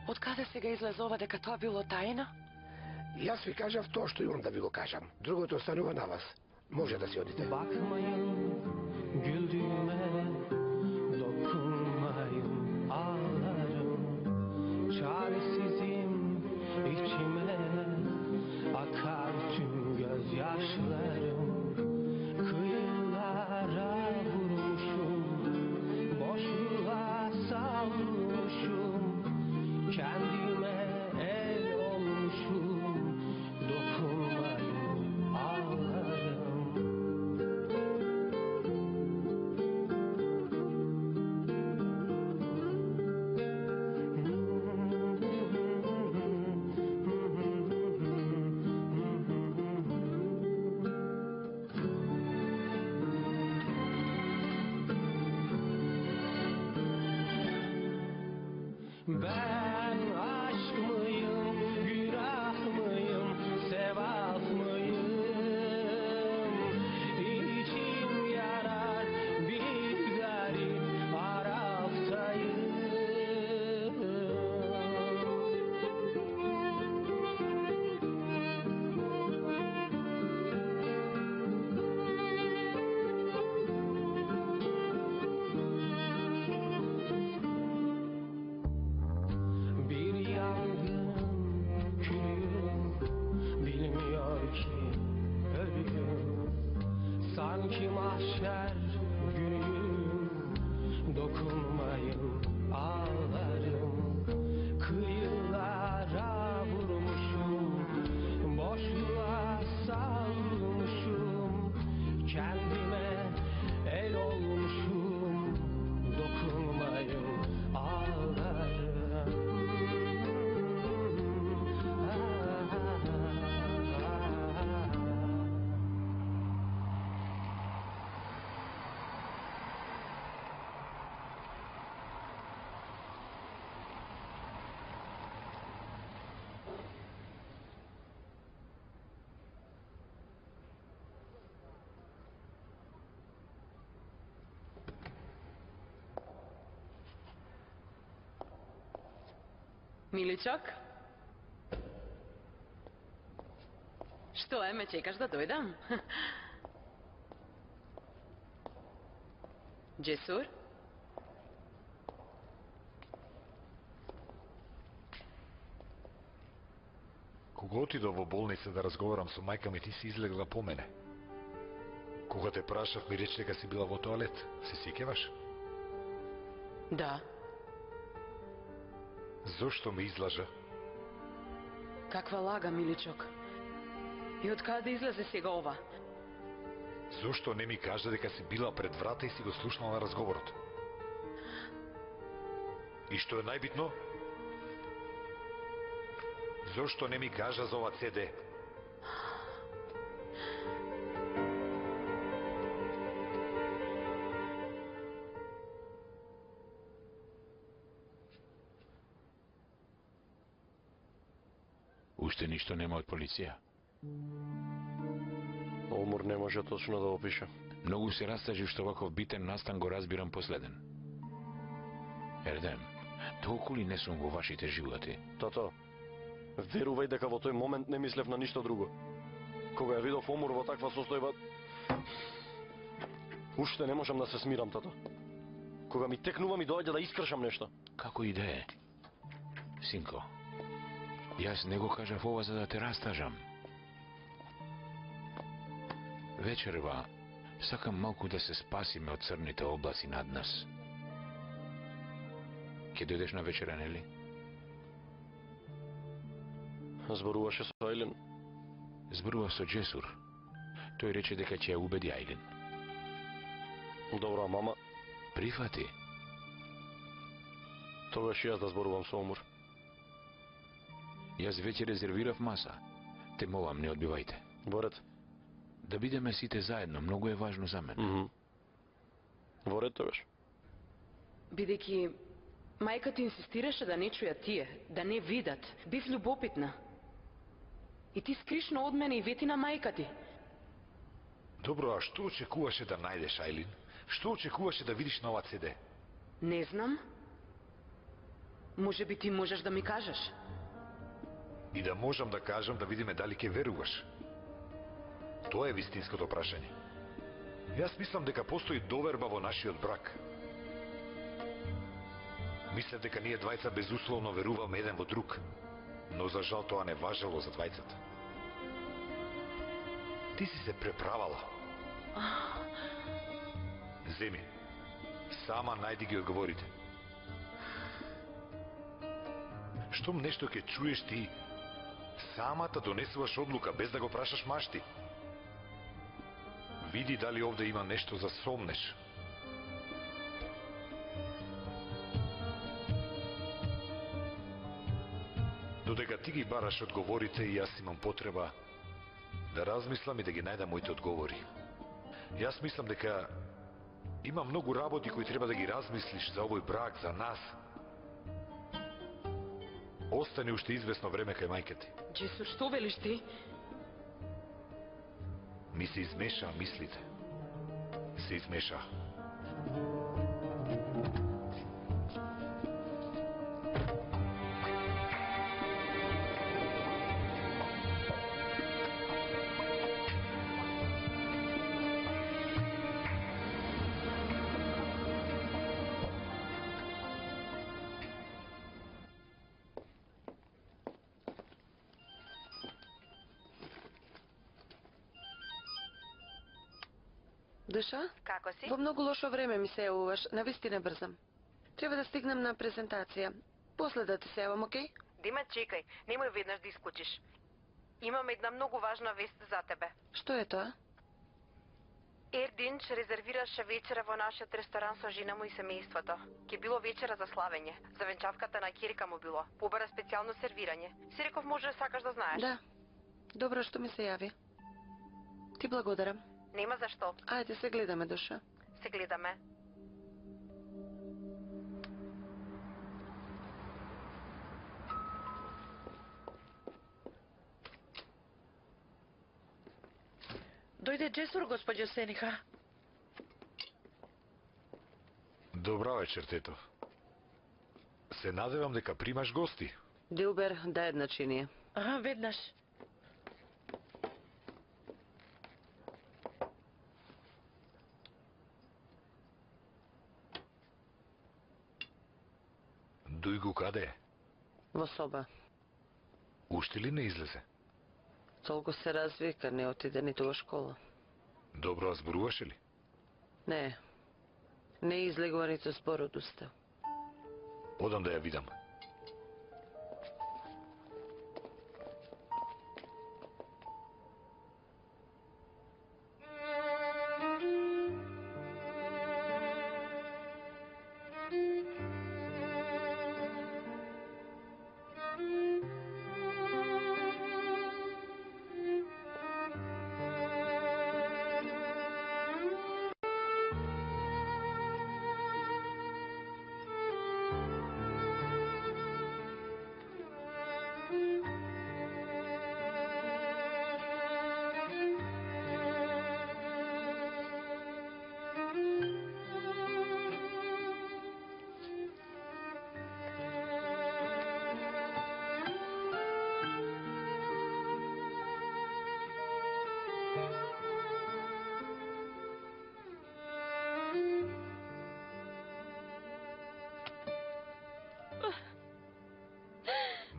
Од каде сега излезува дека тоа било тајно? Јас ви кажав тоа што имам да ви го кажам. Другото останува на вас. Може да си одите. Bakmayın güldüğüme, dokunmayın ağlarım. Çaresizim içime. Ben aşk mıyım, günah mıyım, sevap mıyım? İçim yanar, bir garip Arap'tayım. Bir yangın külüm bilmiyor ki ölüm. Sanki mahşer günüm, dokunmayın ağlarım. Kıyılara vurmuşum, boşluğa savrulmuşum. Kendime el olmuşum, dokunmayın ağlarım. Миличок? Што е, ме чекаш да дојдам? Джесур? Кога отидов во болница да разговарам со мајка ми, ти си излегла по мене. Кога те прашав, ми рече дека си била во тоалет. Се сеќаваш? Да. Зошто ме излажа? Каква лага, Миличок? И од каде излезе сега ова? Зошто не ми кажа дека си била пред врата и си го слушнала разговорот? И што е најбитно? Зошто не ми кажа за ова CD? Уште ништо нема од полиција. Омур не може точно да опише. Многу се растажив што ваков битен настан го разбирам последен. Ердем, толку ли не сум во вашите животи? Тато, верувај дека во тој момент не мислев на ништо друго. Кога ја видов Омур во таква состојба, уште не можам да се смирам, тато. Кога ми текнува ми доаѓа да искршам нешто. Како и да е. Синко, јас не го кажав ова за да те растажам. Вечерва сакам малку да се спасиме од црните облаци над нас. Ке дојдеш на вечера, нели? Зборуваше со Ајлин. Зборува со Джесур. Тој рече дека ќе ја убеди Ајлин. Добро, мама. Прифати. Тогаш јас да зборувам со Омур. Јас веќе резервирав маса. Те молам, не одбивајте. Борет. Да бидеме сите заедно, многу е важно за мене. Во ред тогаш. Бидејќи мајка ти инсистираше да не чујат тие, да не видат, бив љубопитна. И ти скришно од мене и вети на мајка ти. Добро, а што очекуваше да најдеш, Ајлин? Што очекуваше да видиш на ова CD? Не знам. Може би ти можеш да ми кажеш. И да можам да кажам да видиме дали ќе веруваш. Тоа е вистинското прашање. Јас мислам дека постои доверба во нашиот брак. Мислев дека ние двајца безусловно веруваме еден во друг, но за жал тоа не важело за двајцата. Ти си се преправала. Земи, сама најди ги одговорите. Штом нешто ќе чуеш ти, самата донесуваш одлука без да го прашаш машти. Види дали овде има нешто за сомнеш. Додека ти ги бараш одговорите и јас имам потреба да размислам и да ги најдам моите одговори. Јас мислам дека има многу работи кои треба да ги размислиш за овој брак, за нас. Остани уште известно време кај мајка ти. Джесур, што велиш ти? Ми се измеша мислите. Се измеша. Душа? Како си? Во многу лошо време ми се јавуваш, навистина брзам. Треба да стигнем на презентација. После да ти се јавам, окей? Дима, чекај, немој веднаш да искочиш. Имам една многу важна вест за тебе. Што е тоа? Ердинч резервираше вечера во нашиот ресторан со жена му и семејството. Ке било вечера за славење. За венчавката на ќерка му било. Побара специјално сервирање. Си реков може да сакаш да знаеш. Да. Добро што ми се јави. Ти благодарам. Нема за што. Ајде се гледаме, Душа. Се гледаме. Дојде Джесур, госпоѓо Сениха. Добра вечер, тето. Се надевам дека примаш гости. Дилбер, дај една чинија. Аха, веднаш. Дујго каде е? Во соба. Уште ли не излезе? Толку се развика, не отиде ниту во школа. Добро, а зборуваше ли? Не. Не излегува ниту збор од уста. Одам да ја видам.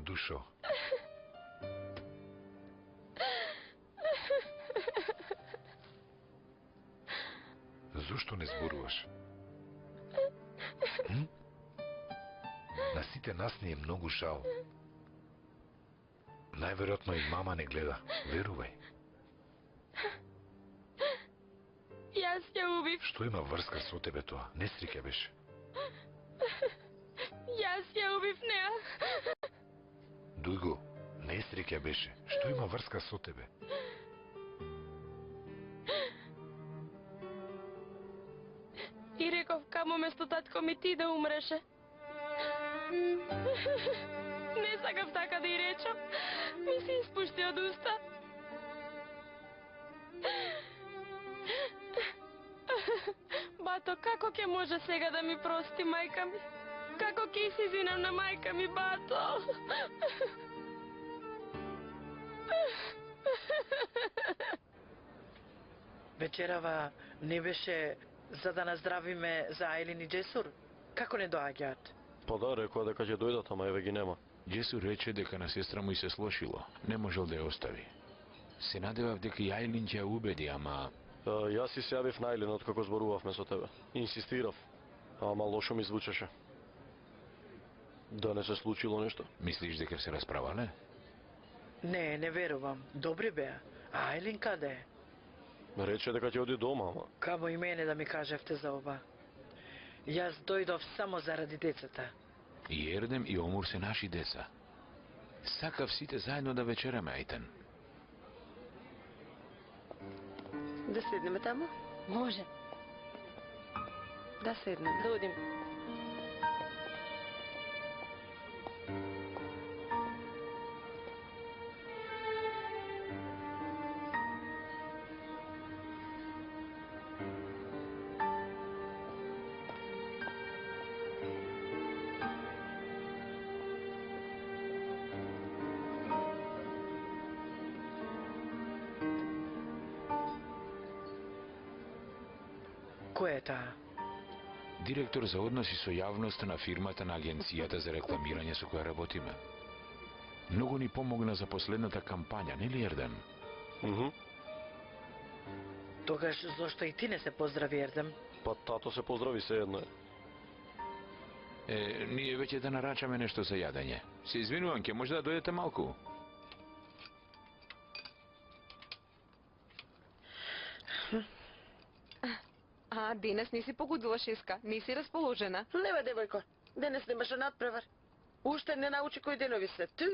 Душо. Зошто не зборуваш? На сите нас ни е многу жал. Најверојатно и мама не гледа. Верувај. Јас ја убив. Што има врска со тебе тоа? Несреќа беше. Јас ја убив неа. Дујго, несреќа беше. Што има врска со тебе? И реков камо место татко ми ти да умреше. Не сакав така да и речам. Ми се испушти од уста. Бато, како ќе може сега да ми прости мајка ми? Како ќе се извинам на мајка ми, бато? Вечерава не беше за да наздравиме за Ајлин и Джесур? Како не доаѓаат? Па да, рекоа дека ќе дојдат, ама еве ги нема. Джесур рече дека на сестра му и се слошило. Не можел да ја остави. Се надевав дека и Ајлин ќе ја убеди, ама... Јас си се јавив на Ајлин откако зборувавме со тебе. Инсистирав, ама лошо ми звучеше. Да не се случило нешто. Мислиш дека се расправале? Не, не верувам. Добри беа. А Ајлин каде е? Рече дека ќе оди дома, ама... Камо и мене да ми кажевте за ова. Јас дојдов само заради децата. И Ердем и Омур се наши деца. Сакав сите заедно да вечераме, Ајтен. Да седнеме таму? Може. Да седнеме. Да одим. Кој е таа? Директор за односи со јавноста на фирмата на агенцијата за рекламирање со која работиме. Многу ни помогна за последната кампања, нели Ердем? Тогаш зошто и ти не се поздрави, Ердем? Па тато се поздрави се едно е. Ние веќе да нарачаме нешто за јадење. Се извинувам, ќе може да дојдете малку? А, денес не си погодила, Шеска, не си расположена. Нема, девојко, денес немаше надпревар. Уште не научи кој денови се. Ту.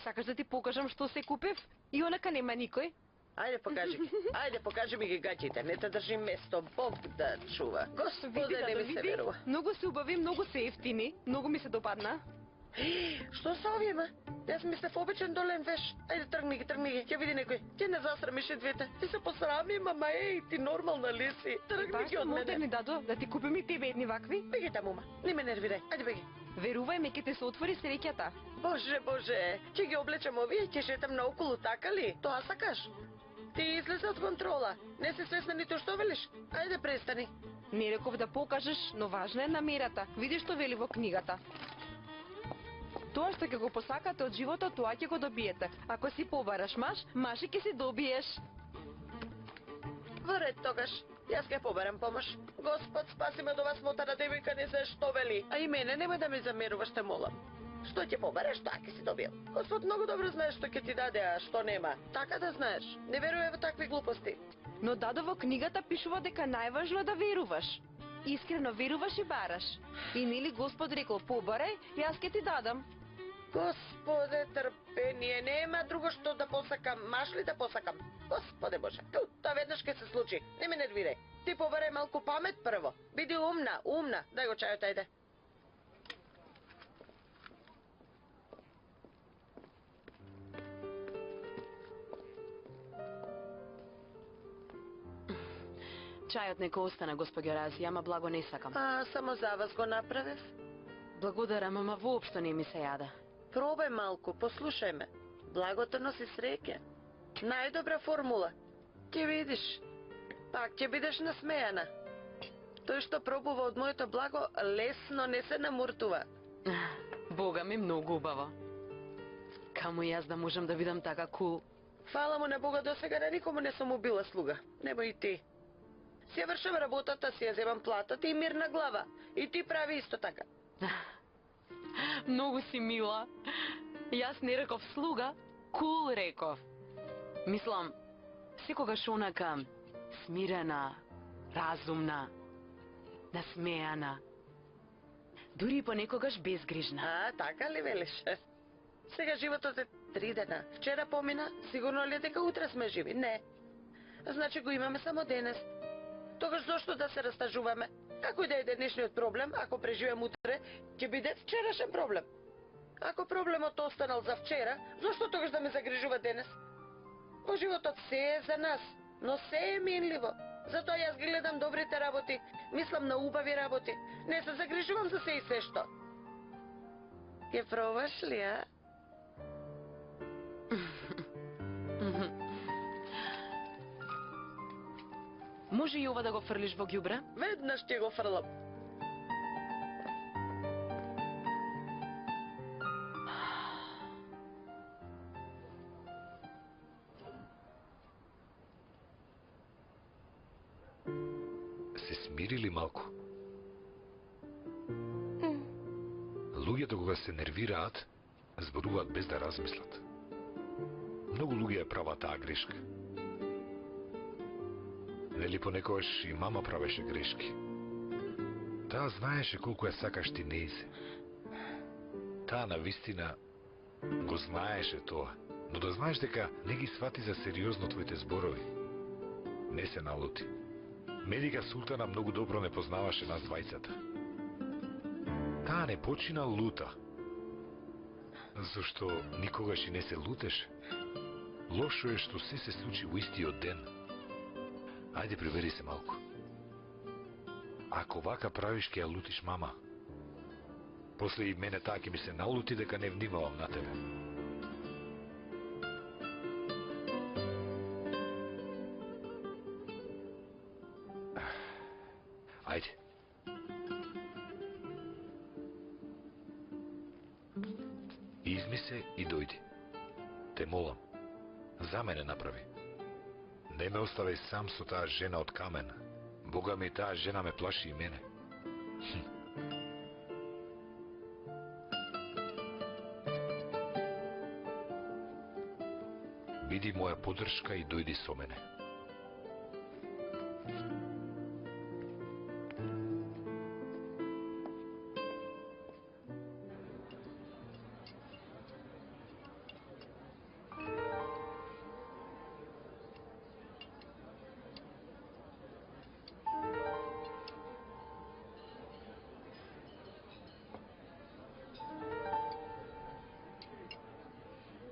Сакаш да ти покажам што се купив? И онака нема никој. Ајде покажи ги. Ајде покажи ми ги гаќите. Не те држи место. Бог да чува. Господе, не ми се верува. Многу се убави, многу се ефтини. Многу ми се допадна. Што се овие, ма? Јас мислев обичен долен веш. Ајде тргни ги. Ќе види некој. Ќе не засрамиш и двете. Ти се посрами, мама, ти нормална ли си? Тргни ги од мене. Модерни, дадо, да ти купим и тебе едни вакви. Беги таму, ма. Не ме нервирај. Ајде беги. Верувај ме, ќе ти се отвори среќата. Боже, ќе ги облечам овие, ќе шетам наоколу, така ли? Тоа сакаш? Ти излезе од контрола. Не си свесна нито што велиш. Ајде престани. Не реков да покажеш, но важна е намерата. Види што вели во книгата. Тоа што ќе го посакате од животот, тоа ќе го добиете. Ако си побараш маш и ќе си добиеш. Во ред тогаш. Јас ќе побарам помош. Господ, спаси ме од ова смотана девојка, не знае што вели. А и мене немој да ми замеруваш, те молам. Што ќе побараш, тоа ќе си добил. Господ многу добро знае што ќе ти даде, а што нема. Така да знаеш. Не веруе во такви глупости. Но дадо во книгата пишува дека најважно е да веруваш. Искрено веруваш и бараш. И нели Господ рекол, побарај, јас ќе ти дадам. Господе, трпение, нема друго што да посакам. Маш ли да посакам? Господе Боже, тоа веднаш ќе се случи. Не ме нервирај. Ти побарај малку памет прво. Биди умна. Дај го чајот, ајде. Чајот нека остане, госпоѓо Рази, ама благо не сакам. Само за вас го направив? Благодарам, ама воопшто не ми се јада. Пробај малку, послушај ме. Благото носи среќа. Најдобра формула. Ќе видиш. Пак ќе бидеш насмејана. Тој што пробува од моето благо, лесно не се намуртува. Бога ми, многу убаво. Каму јас да можам да видам така кул. Фала му на Бога, досега на никому не сум убила слуга. Немој и ти. Си ја вршам работата, си ја земам платата и мирна глава. И ти прави исто така. Многу си мила. Јас не реков слуга, кул реков. Мислам, секогаш онака смирена, разумна, насмејана. Дури понекогаш безгрижна. Така ли велиш? Сега животот е 3 дена. Вчера помина, сигурно ли е дека утре сме живи? Не. Значи го имаме само денес. Тогаш зошто да се растажуваме? Како и да е денешниот проблем, ако преживеем утре, ќе биде вчерашен проблем. Ако проблемот останал за вчера, зошто тогаш да ме загрижува денес? Во животот се е за нас, но се е минливо. Затоа јас ги гледам добрите работи, мислам на убави работи. Не се загрижувам за се и се што. Ке пробаш ли, а? Може и ова да го фрлиш во ѓубре? Веднаш ќе го фрлам. Се смирили малку? Луѓето кога се нервираат, зборуваат без да размислат. Многу луѓе ја прават таа грешка. Нели понекогаш и мама правеше грешки. Таа знаеше колку ја сакаш ти неизе. Таа навистина го знаеше тоа, но да знаеш дека не ги свати за сериозно твоите зборови. Не се налути. Медика Султана многу добро не познаваше нас двајцата. Таа не почина лута. Зашто никогаш и не се лутеше. Лошо е што се случи во истиот ден. Ајде, прибери се малку. Ако вака правиш, ќе ја лутиш мама. После и мене таа ќе ми се налути дека не внимавам на тебе. Изми се и дојди. Те молам, за мене направи. Не ме оставај сам со таа жена од камен. Бога ми, таа жена ме плаши и мене. Биди моја поддршка и дојди со мене.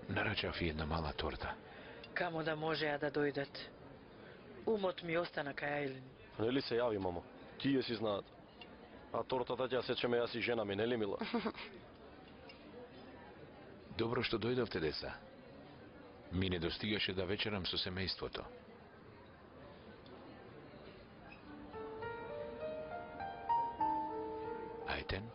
Нарачав и една мала торта. Камо да можеа да дојдат. Умот ми остана кај Ајлин. Нели се јави, мамо? Тие си знаат. А тортата ќе сечеме јас и жена ми, нели мила? Добро што дојдовте, деца. Ми не достигаше да вечерам со семејството. Ајтен?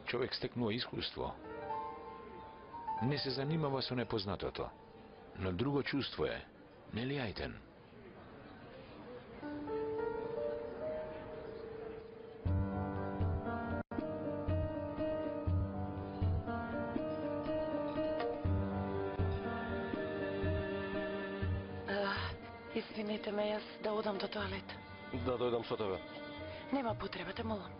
Човек стекнува искуство. Не се занимава со непознатото. Но друго чувство е, нели Ајтен? Извинете ме, јас да одам до тоалет. Да дојдам со тебе. Нема потреба, те молам.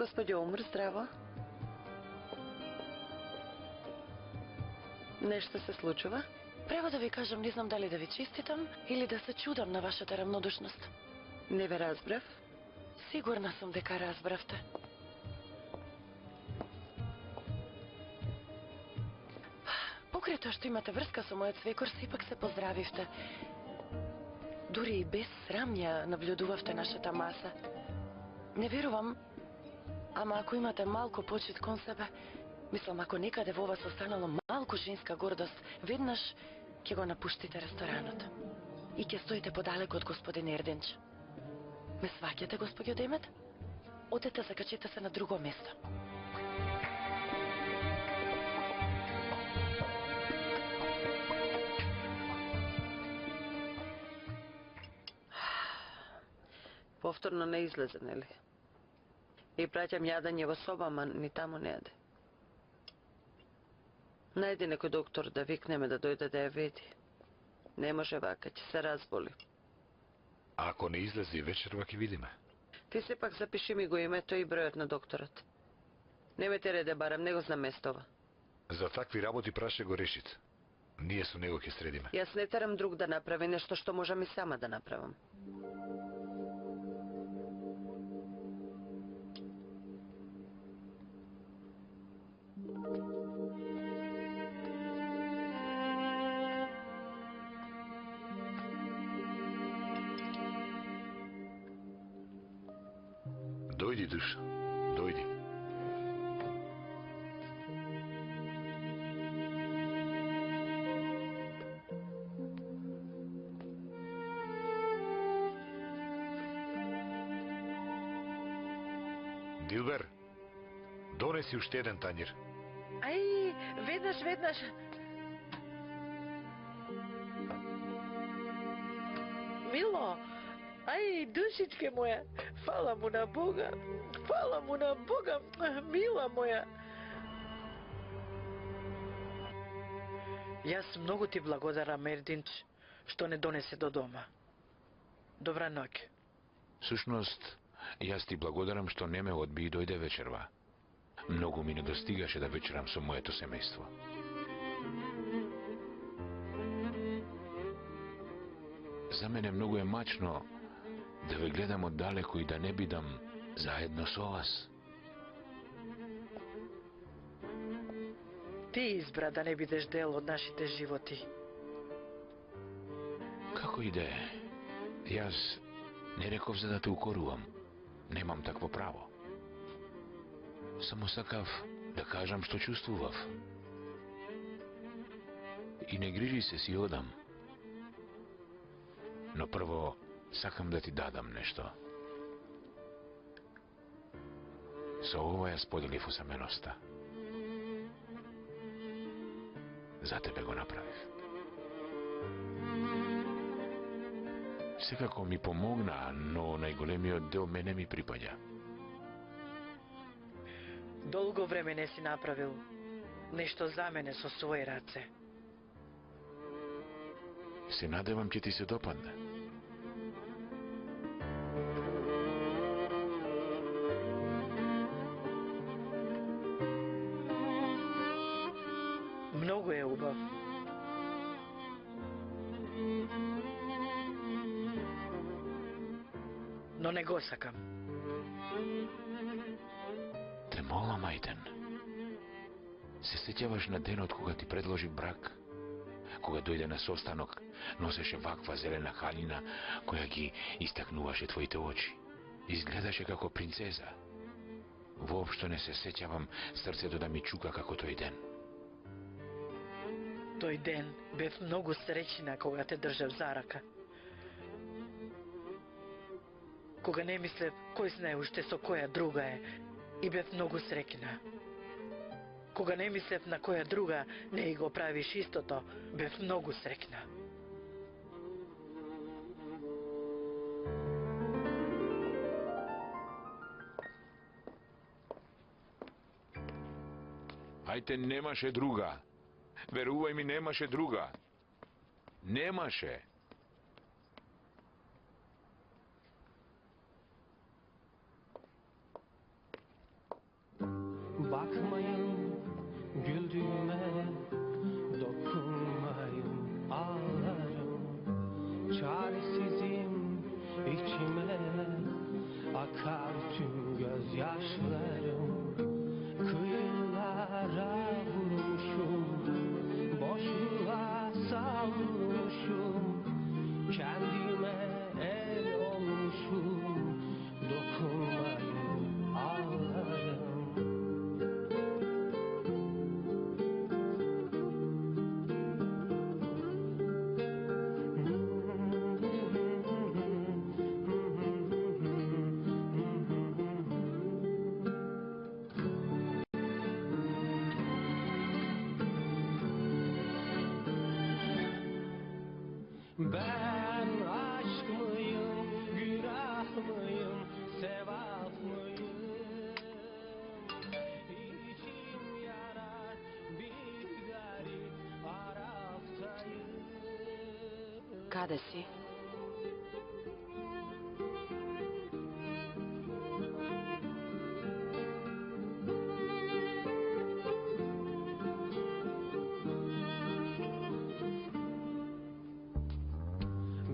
Господјо Умр, здраво. Нешто се случува? Право да ви кажам, не знам дали да ви честитам или да се чудам на вашата рамнодушност. Не ве разбрав. Сигурна сум дека разбравте. Покрај тоа што имате врска со мојот свекор, сепак се поздравивте. Дури и без срам ја наблюдувавте нашата маса. Не верувам, ама ако имате малку почит кон себе, мислам, ако некаде во вас останало малку женска гордост, веднаш ќе го напуштите ресторанот. И ќе стоите подалеку од господин Ерденч. Ме сваќате, господјо Демет? Одете, закачете се на друго место. Повторно не излезе, нели? И праќам јадење во соба, ама ни таму не јаде. Најди некој доктор да викнеме да дојде да ја види. Не може вака, ќе се разболи. А ако не излезе и вечерва ќе видиме. Ти сепак запиши ми го името и бројот на докторот. Не ме тереде барам, не го знам местова. За такви работи праше го Решица. Ние со него ќе средиме. Јас не терам друг да направи нешто што можам и сама да направам. Дојди, душа, дојди. Дилбер, донеси уште еден тањир. Ај, веднаш. Мило, ај, душичке моја, фала му на Бога, мила моја. Јас многу ти благодарам, Ердинч, што не донесе до дома. Добра ноќ. Сушност, јас ти благодарам што не ме одби и дојде вечерва. Многу ми не достигаше да вечерам со моето семејство. За мене многу е мачно да ве гледам оддалеку и да не бидам заедно со вас. Ти избра да не бидеш дел од нашите животи. Како и да е, јас не реков за да те укорувам. Немам такво право. Само сакав да кажам што чувствував. И не грижи се, си одам. Но прво сакам да ти дадам нешто. Со ова ја споделив усаменоста. За тебе го направив. Секако ми помогна, но најголемиот дел мене ми припаѓа. Долго време не си направил нешто за мене со своји раце. Се надевам ќе ти се допадне. Многу е убав. Но не го сакам. Те молам, Ајден. Се сеќаваш на денот кога ти предложи брак? Кога дојде на состанок, носеше ваква зелена халина која ги истакнуваше твоите очи. Изгледаше како принцеза. Воопшто не се сеќавам срцето да ми чука како тој ден. Тој ден бев многу среќна кога те држав за рака. Кога не мислев кој знае уште со која друга е, и бев многу среќна. Кога не мислев на која друга не и го правиш истото, бев многу среќна. Ајде, немаше друга. Верувај ми, немаше друга. Немаше. Bakmayın güldüğüme, dokunmayın ağlarım. Çaresizim içime, akar tüm gözyaşlarım. Kıyılara vurmuşum, boşluğa savrulmuşum. Kendime el olmuşum, dokunmayın ağlarım. Ben aşk mıyım, günah mıyım, sevap mıyım? İçim yarar, bir garip Araftayım. Каде си?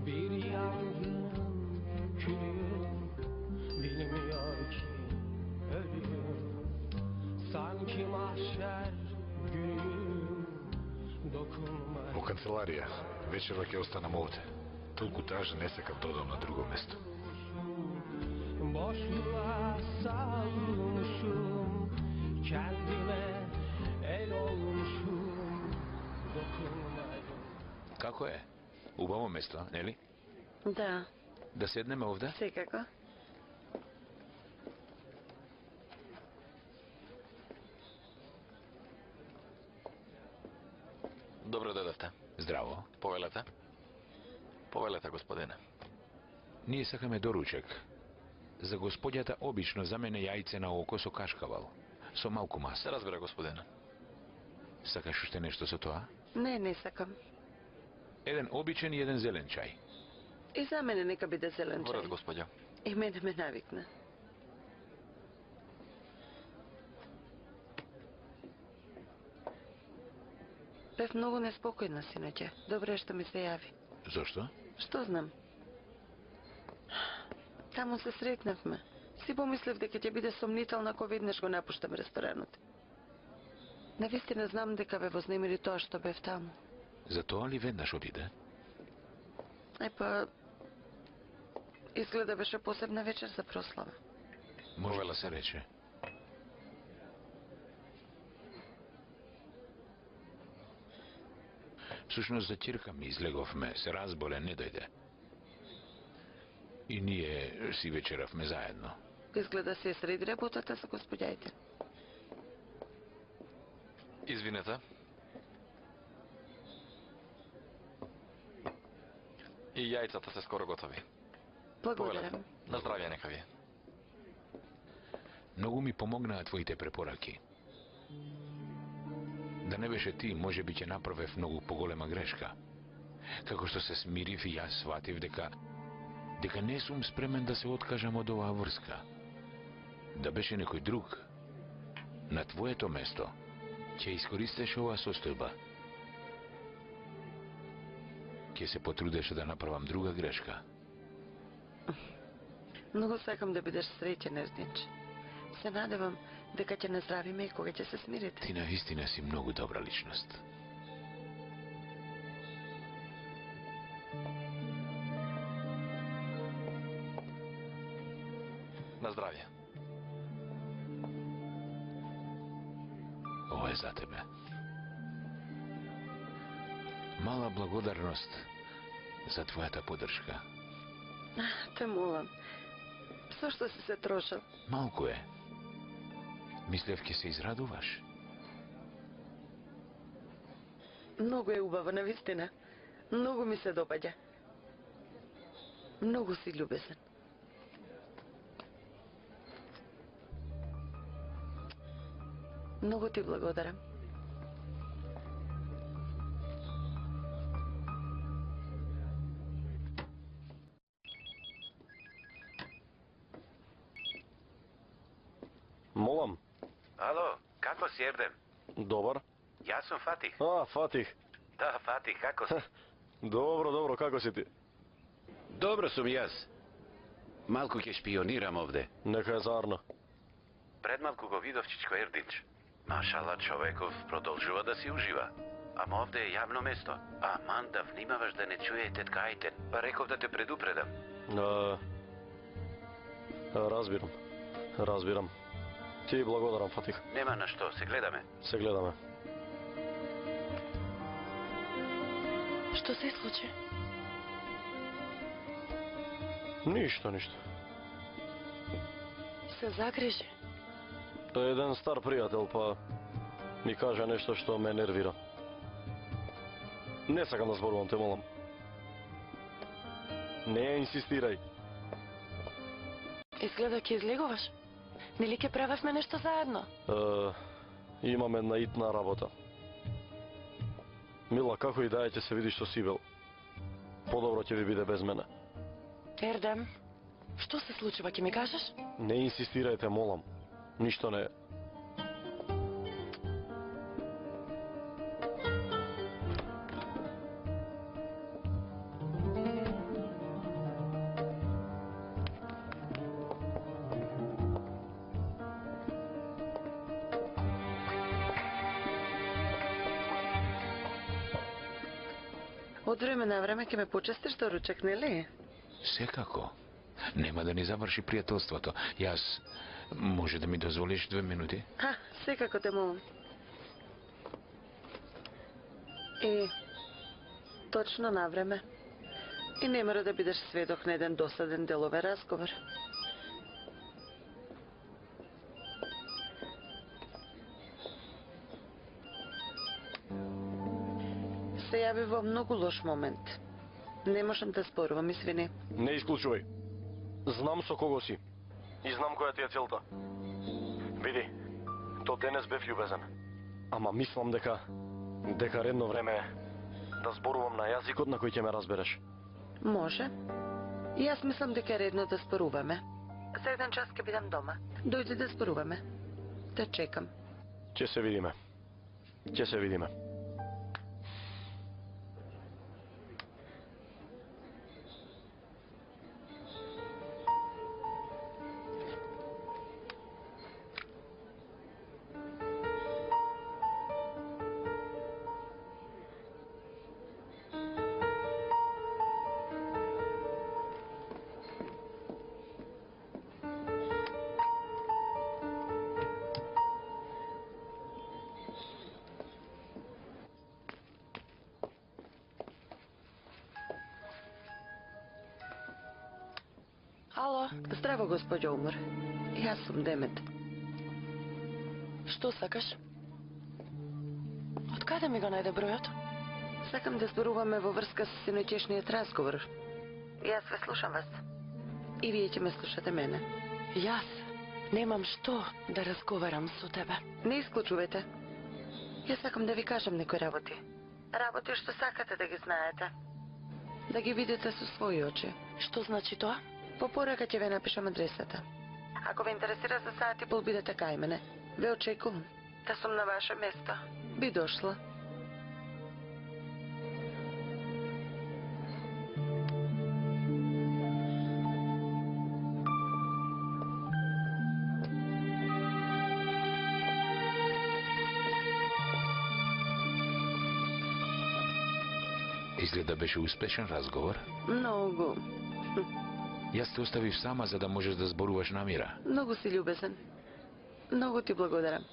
Bir yangın külüyüm, bilmiyor ki ölüyüm. Sanki mahşer günüyüm, dokunmayın. Во канцеларија, вечерва ќе останам овде. Толку тажа не сакам да одам на друго место. Boşluğa savrulmuşum, kendime el olmuşum, dokunmayın. Како е? Убаво место, нели? Да, Да седнеме овде? секако. Добро дојдовте. Здраво. Повелете. Повелете, господине. Ние сакаме доручек. За господјата обично за мене јајце на око со кашкавал. Со малку маса. Се разбира, господине. Сакаш уште нешто со тоа? Не сакам. Еден обичен и еден зелен чај. И за мене нека биде зелен Воред, чај. господја. И мене ме навикна. Бев многу неспокојна синоќа. Добре што ми се јави. Зошто? Што знам? Таму се сретнавме. Си помислев дека ќе биде сомнителна ако веднаш го напуштам ресторанот. Навистина знам дека ве вознемири тоа што бев таму. За тоа ли веднаш одиде? Изгледа беше посебна вечер за прослава. Може да се рече. Всушност за ќерка ми излеговме, се разболе, не дојде. И ние си вечеравме заедно. Изгледа се среди работата со господјајте. Извинете. И јајцата се скоро готови. Благодарам. На здравје нека ви. Многу ми помогнаа твоите препораки. Да не беше ти, може би ќе направев многу поголема грешка. Како што се смирив и јас сватив дека не сум спремен да се откажам од оваа врска. Да беше некој друг, на твоето место, ќе искористеш оваа состојба. Ќе се потрудеше да направам друга грешка. Многу сакам да бидеш среќен, Ердинч. Се надевам дека ќе наздравиме и кога ќе се смирите. Ти наистина си многу добра личност. На здравје. Ова е за тебе. Мала благодарност за твојата поддршка. Те молам. Со што си се трошал? Малку е. Мислев ќе се израдуваш. Многу е убава, навистина. Многу ми се допаѓа. Многу си љубезен. Многу ти благодарам. Молам. Ало, како си, Ердем? Добар. Јас сум Фатих. Фатих. Да, Фатих, како си? Добро, како си ти? Добро сум јас. Малку ќе шпионирам овде. Нека е заарна. Пред малку го видов чичко Ердинч. Машала, човеков продолжува да си ужива. Ама овде е јавно место. Аман да внимаваш да не чуе тетка Ајтен. Па реков да те предупредам. Разбирам. Ти благодарам, Фатих. Нема на што, се гледаме. Се гледаме. Што се случи? Ништо. Се загрижи. Еден стар пријател, па ми кажа нешто што ме нервира. Не сакам да зборувам, те молам. Не инсистирај. Изгледа ќе излегуваш. Нели ќе правевме нешто заедно? Имам една итна работа. Мила, како и да е, ќе се видиш со Сибел. Подобро ќе ви биде без мене. Ердем, што се случува, ќе ми кажеш? Не инсистирајте, молам. Ништо не е. Од време на време ќе ме почестиш до ручек, нели? Секако. Нема да ни заврши пријателството. Јас... Може да ми дозволиш 2 минути? Секако те молам. И... точно на време. И не мора да бидеш сведок на еден досаден деловен разговор. Се јави во многу лош момент. Не можам да зборувам, извини. Не исклучувај. Знам со кого си. И знам која ти е целта. Види, до денес бев љубезен. Ама мислам дека редно време е да зборувам на јазикот на кој ќе ме разбереш. Може. И јас мислам дека е редно да зборуваме. За еден час ќе бидам дома. Дојди да зборуваме. Те чекам. Ќе се видиме. Ало, Здраво, госпоđo Умар. Јас сум Демет. што сакаш? Од каде ми го најде бројот? Сакам да зборуваме во врска со синоќешниот разговор. Јас ве слушам вас. И вие ќе ме слушате мене. Јас немам што да разговарам со тебе. Не исклучувате. Јас сакам да ви кажам некои работи. Работи што сакате да ги знаете. Да ги видите со своји очи. Што значи тоа? По порака ќе ве напишам адресата. Ако ве интересира за саат и пол, бидете кај мене. Ве очекувам. Да сум на ваше место. Би дошла. Изгледа беше успешен разговор. Многу. Јас те оставив сама за да можеш да зборуваш намира. Многу си љубезен. Многу ти благодарам.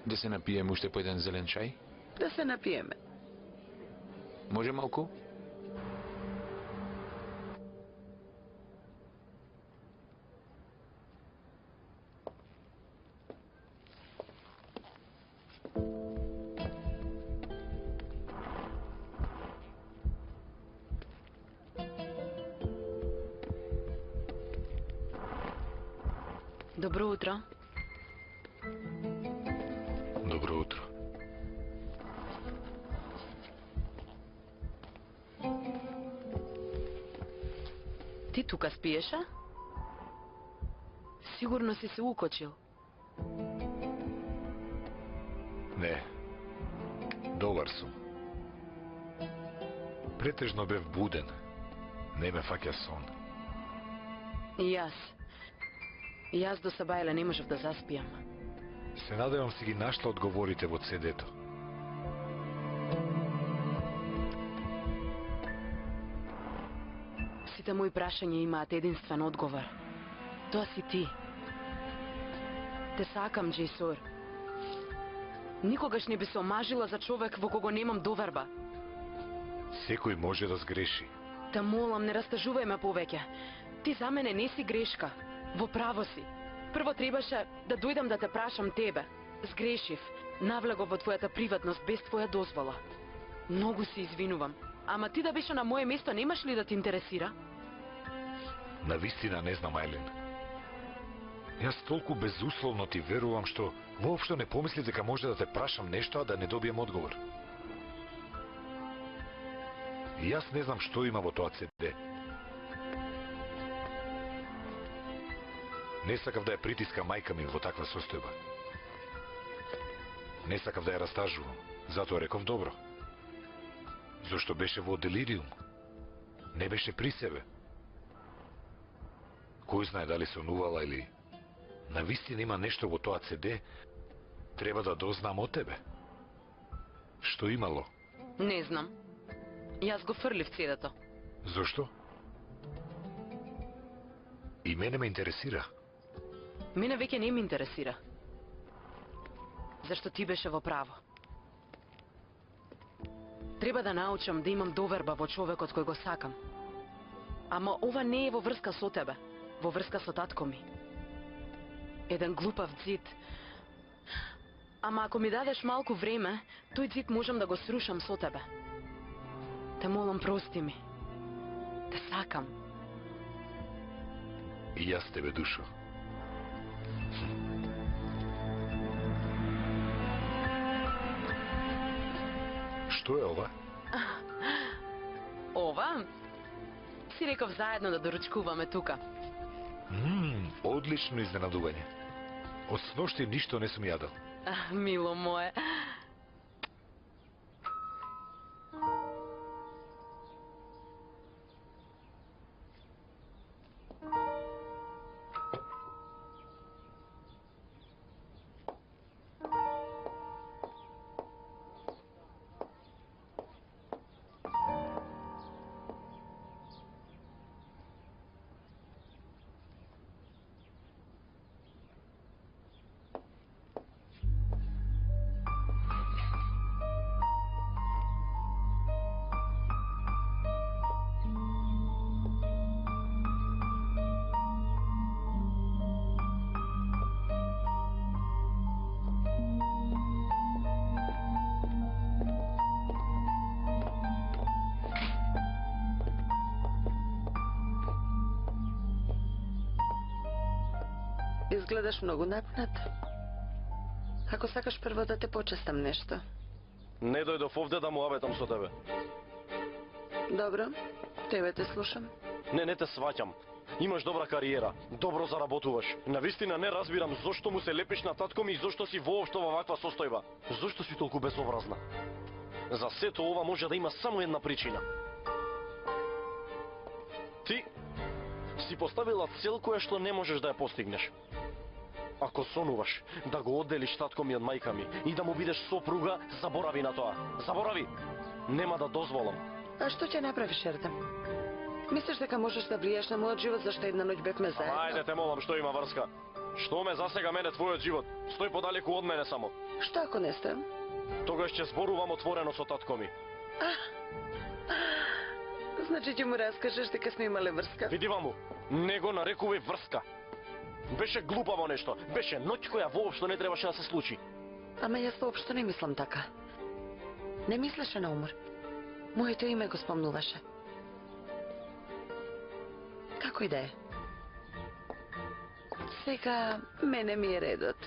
Да се напиеме уште по еден зелен чај? Да се напиеме. Може малку? Добро утро. Добро утро. Ти тука спиеша? Сигурно си се укочил. Не. Добар сум. Претежно бев буден. Не ме фаќа сон. И јас до сабајле не можев да заспијам. Се надевам си ги нашла одговорите во CD-то. Сите мои прашања имаат единствен одговор. Тоа си ти. Те сакам, Джейсор. Никогаш не би се омажила за човек во кого немам доверба. Секој може да сгреши. Те молам, не растажувај ме повеќе. Ти за мене не си грешка. Во право си. Прво требаше да дојдам да те прашам тебе. Сгрешив. Навлегов во твојата приватност без твоја дозвола. Многу се извинувам. Ама ти да беше на моје место, немаш ли да те интересира? Навистина не знам, Айлин. Јас толку безусловно ти верувам што воопшто не помисли дека може да те прашам нешто, а да не добием одговор. И јас не знам што има во тоа CD. Не сакав да ја притиска мајка ми во таква состојба. Не сакав да ја растажувам, затоа реков добро. Зошто беше во делириум. Не беше при себе. Кој знае дали сонувала или навистина има нешто во тоа CD, треба да дознам од тебе. Што имало? Не знам. Јас го фрлив CD-то. Зошто? И мене ме интересира. Мене веќе не ме интересира. Зашто ти беше во право. Треба да научам да имам доверба во човекот кој го сакам. Ама ова не е во врска со тебе, во врска со татко ми. Еден глупав ѕид. Ама ако ми дадеш малку време, тој ѕид можам да го срушам со тебе. Те молам, прости ми. Те сакам. И јас тебе, душо. Што е ова? Ова? Си реков заедно да доручкуваме тука. Одлично изненадување. Од сношти ништо не сум јадал. Мило мое. Изгледаш многу напнат. Ако сакаш прво да те почестам нешто. Не дојдов овде да му абетам со тебе. Добро, тебе те слушам. Не те сваќам. Имаш добра кариера, добро заработуваш. Навистина не разбирам зошто му се лепиш на татко ми и зошто си воопшто во ваква состојба. Зошто си толку безобразна? За сето ова може да има само една причина. Ти си поставила цел која што не можеш да ја постигнеш. Ако сонуваш да го одделиш татко ми од мајка ми и да му бидеш сопруга, заборави на тоа. Заборави! Нема да дозволам. А што ќе направиш, Ердем? Мислиш дека можеш да влиеш на мојот живот зашто една ноќ бевме заедно? Ајде те молам, што има врска? Што ме засега мене твојот живот? Стој подалеку од мене само. Што ако не стојам? Тогаш ќе зборувам отворено со татко ми. Значи ќе му раскажеш дека сме имале врска? Види ваму, не го нарекувај врска. Беше глупаво нешто, беше ноќ која воопшто не требаше да се случи. Ама јас воопшто не мислам така. Не мислеше на умор. Моето име го спомнуваше. Како и да е. Сега мене ми е редот.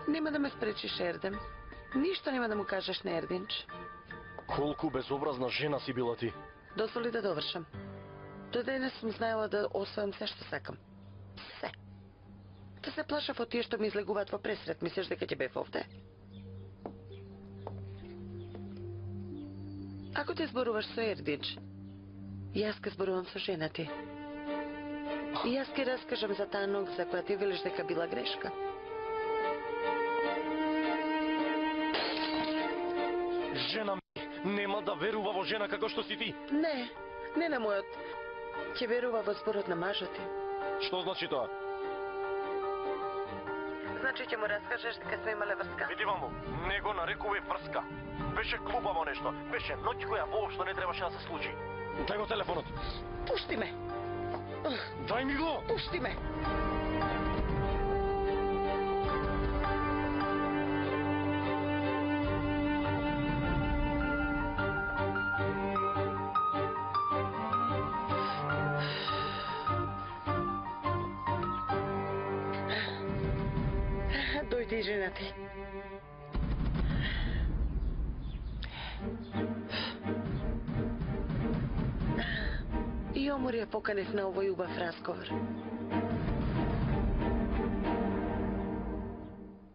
Нема да ме спречиш, Ердем. Ништо нема да му кажеш на Ердинч. Колку безобразна жена си била ти. Дозволи да довршам. До денес сум знаела да освојам се што сакам. Се. Да се плашав од тие што ми излегуваат во пресрет. Мислиш дека ќе бев овде? Ако ти зборуваш со Ердинч, јас ке зборувам со жена ти. И јас ке раскажам за таа ног за која ти велиш дека била грешка. Жена ми нема да верува во жена како што си ти. Не на мојот. Ќе верува во зборот на мажот ти. Што значи тоа? Значи ќе му раскажеш дека сме имале врска. Види ваму, не го нарекувај врска. Беше глупаво нешто, беше ноќ која воопшто не требаше да се случи. Дај го телефонот. Пушти ме. Дај ми го. Пушти ме. Дојди жена ти. И Омор ја поканев на овој убав разговор.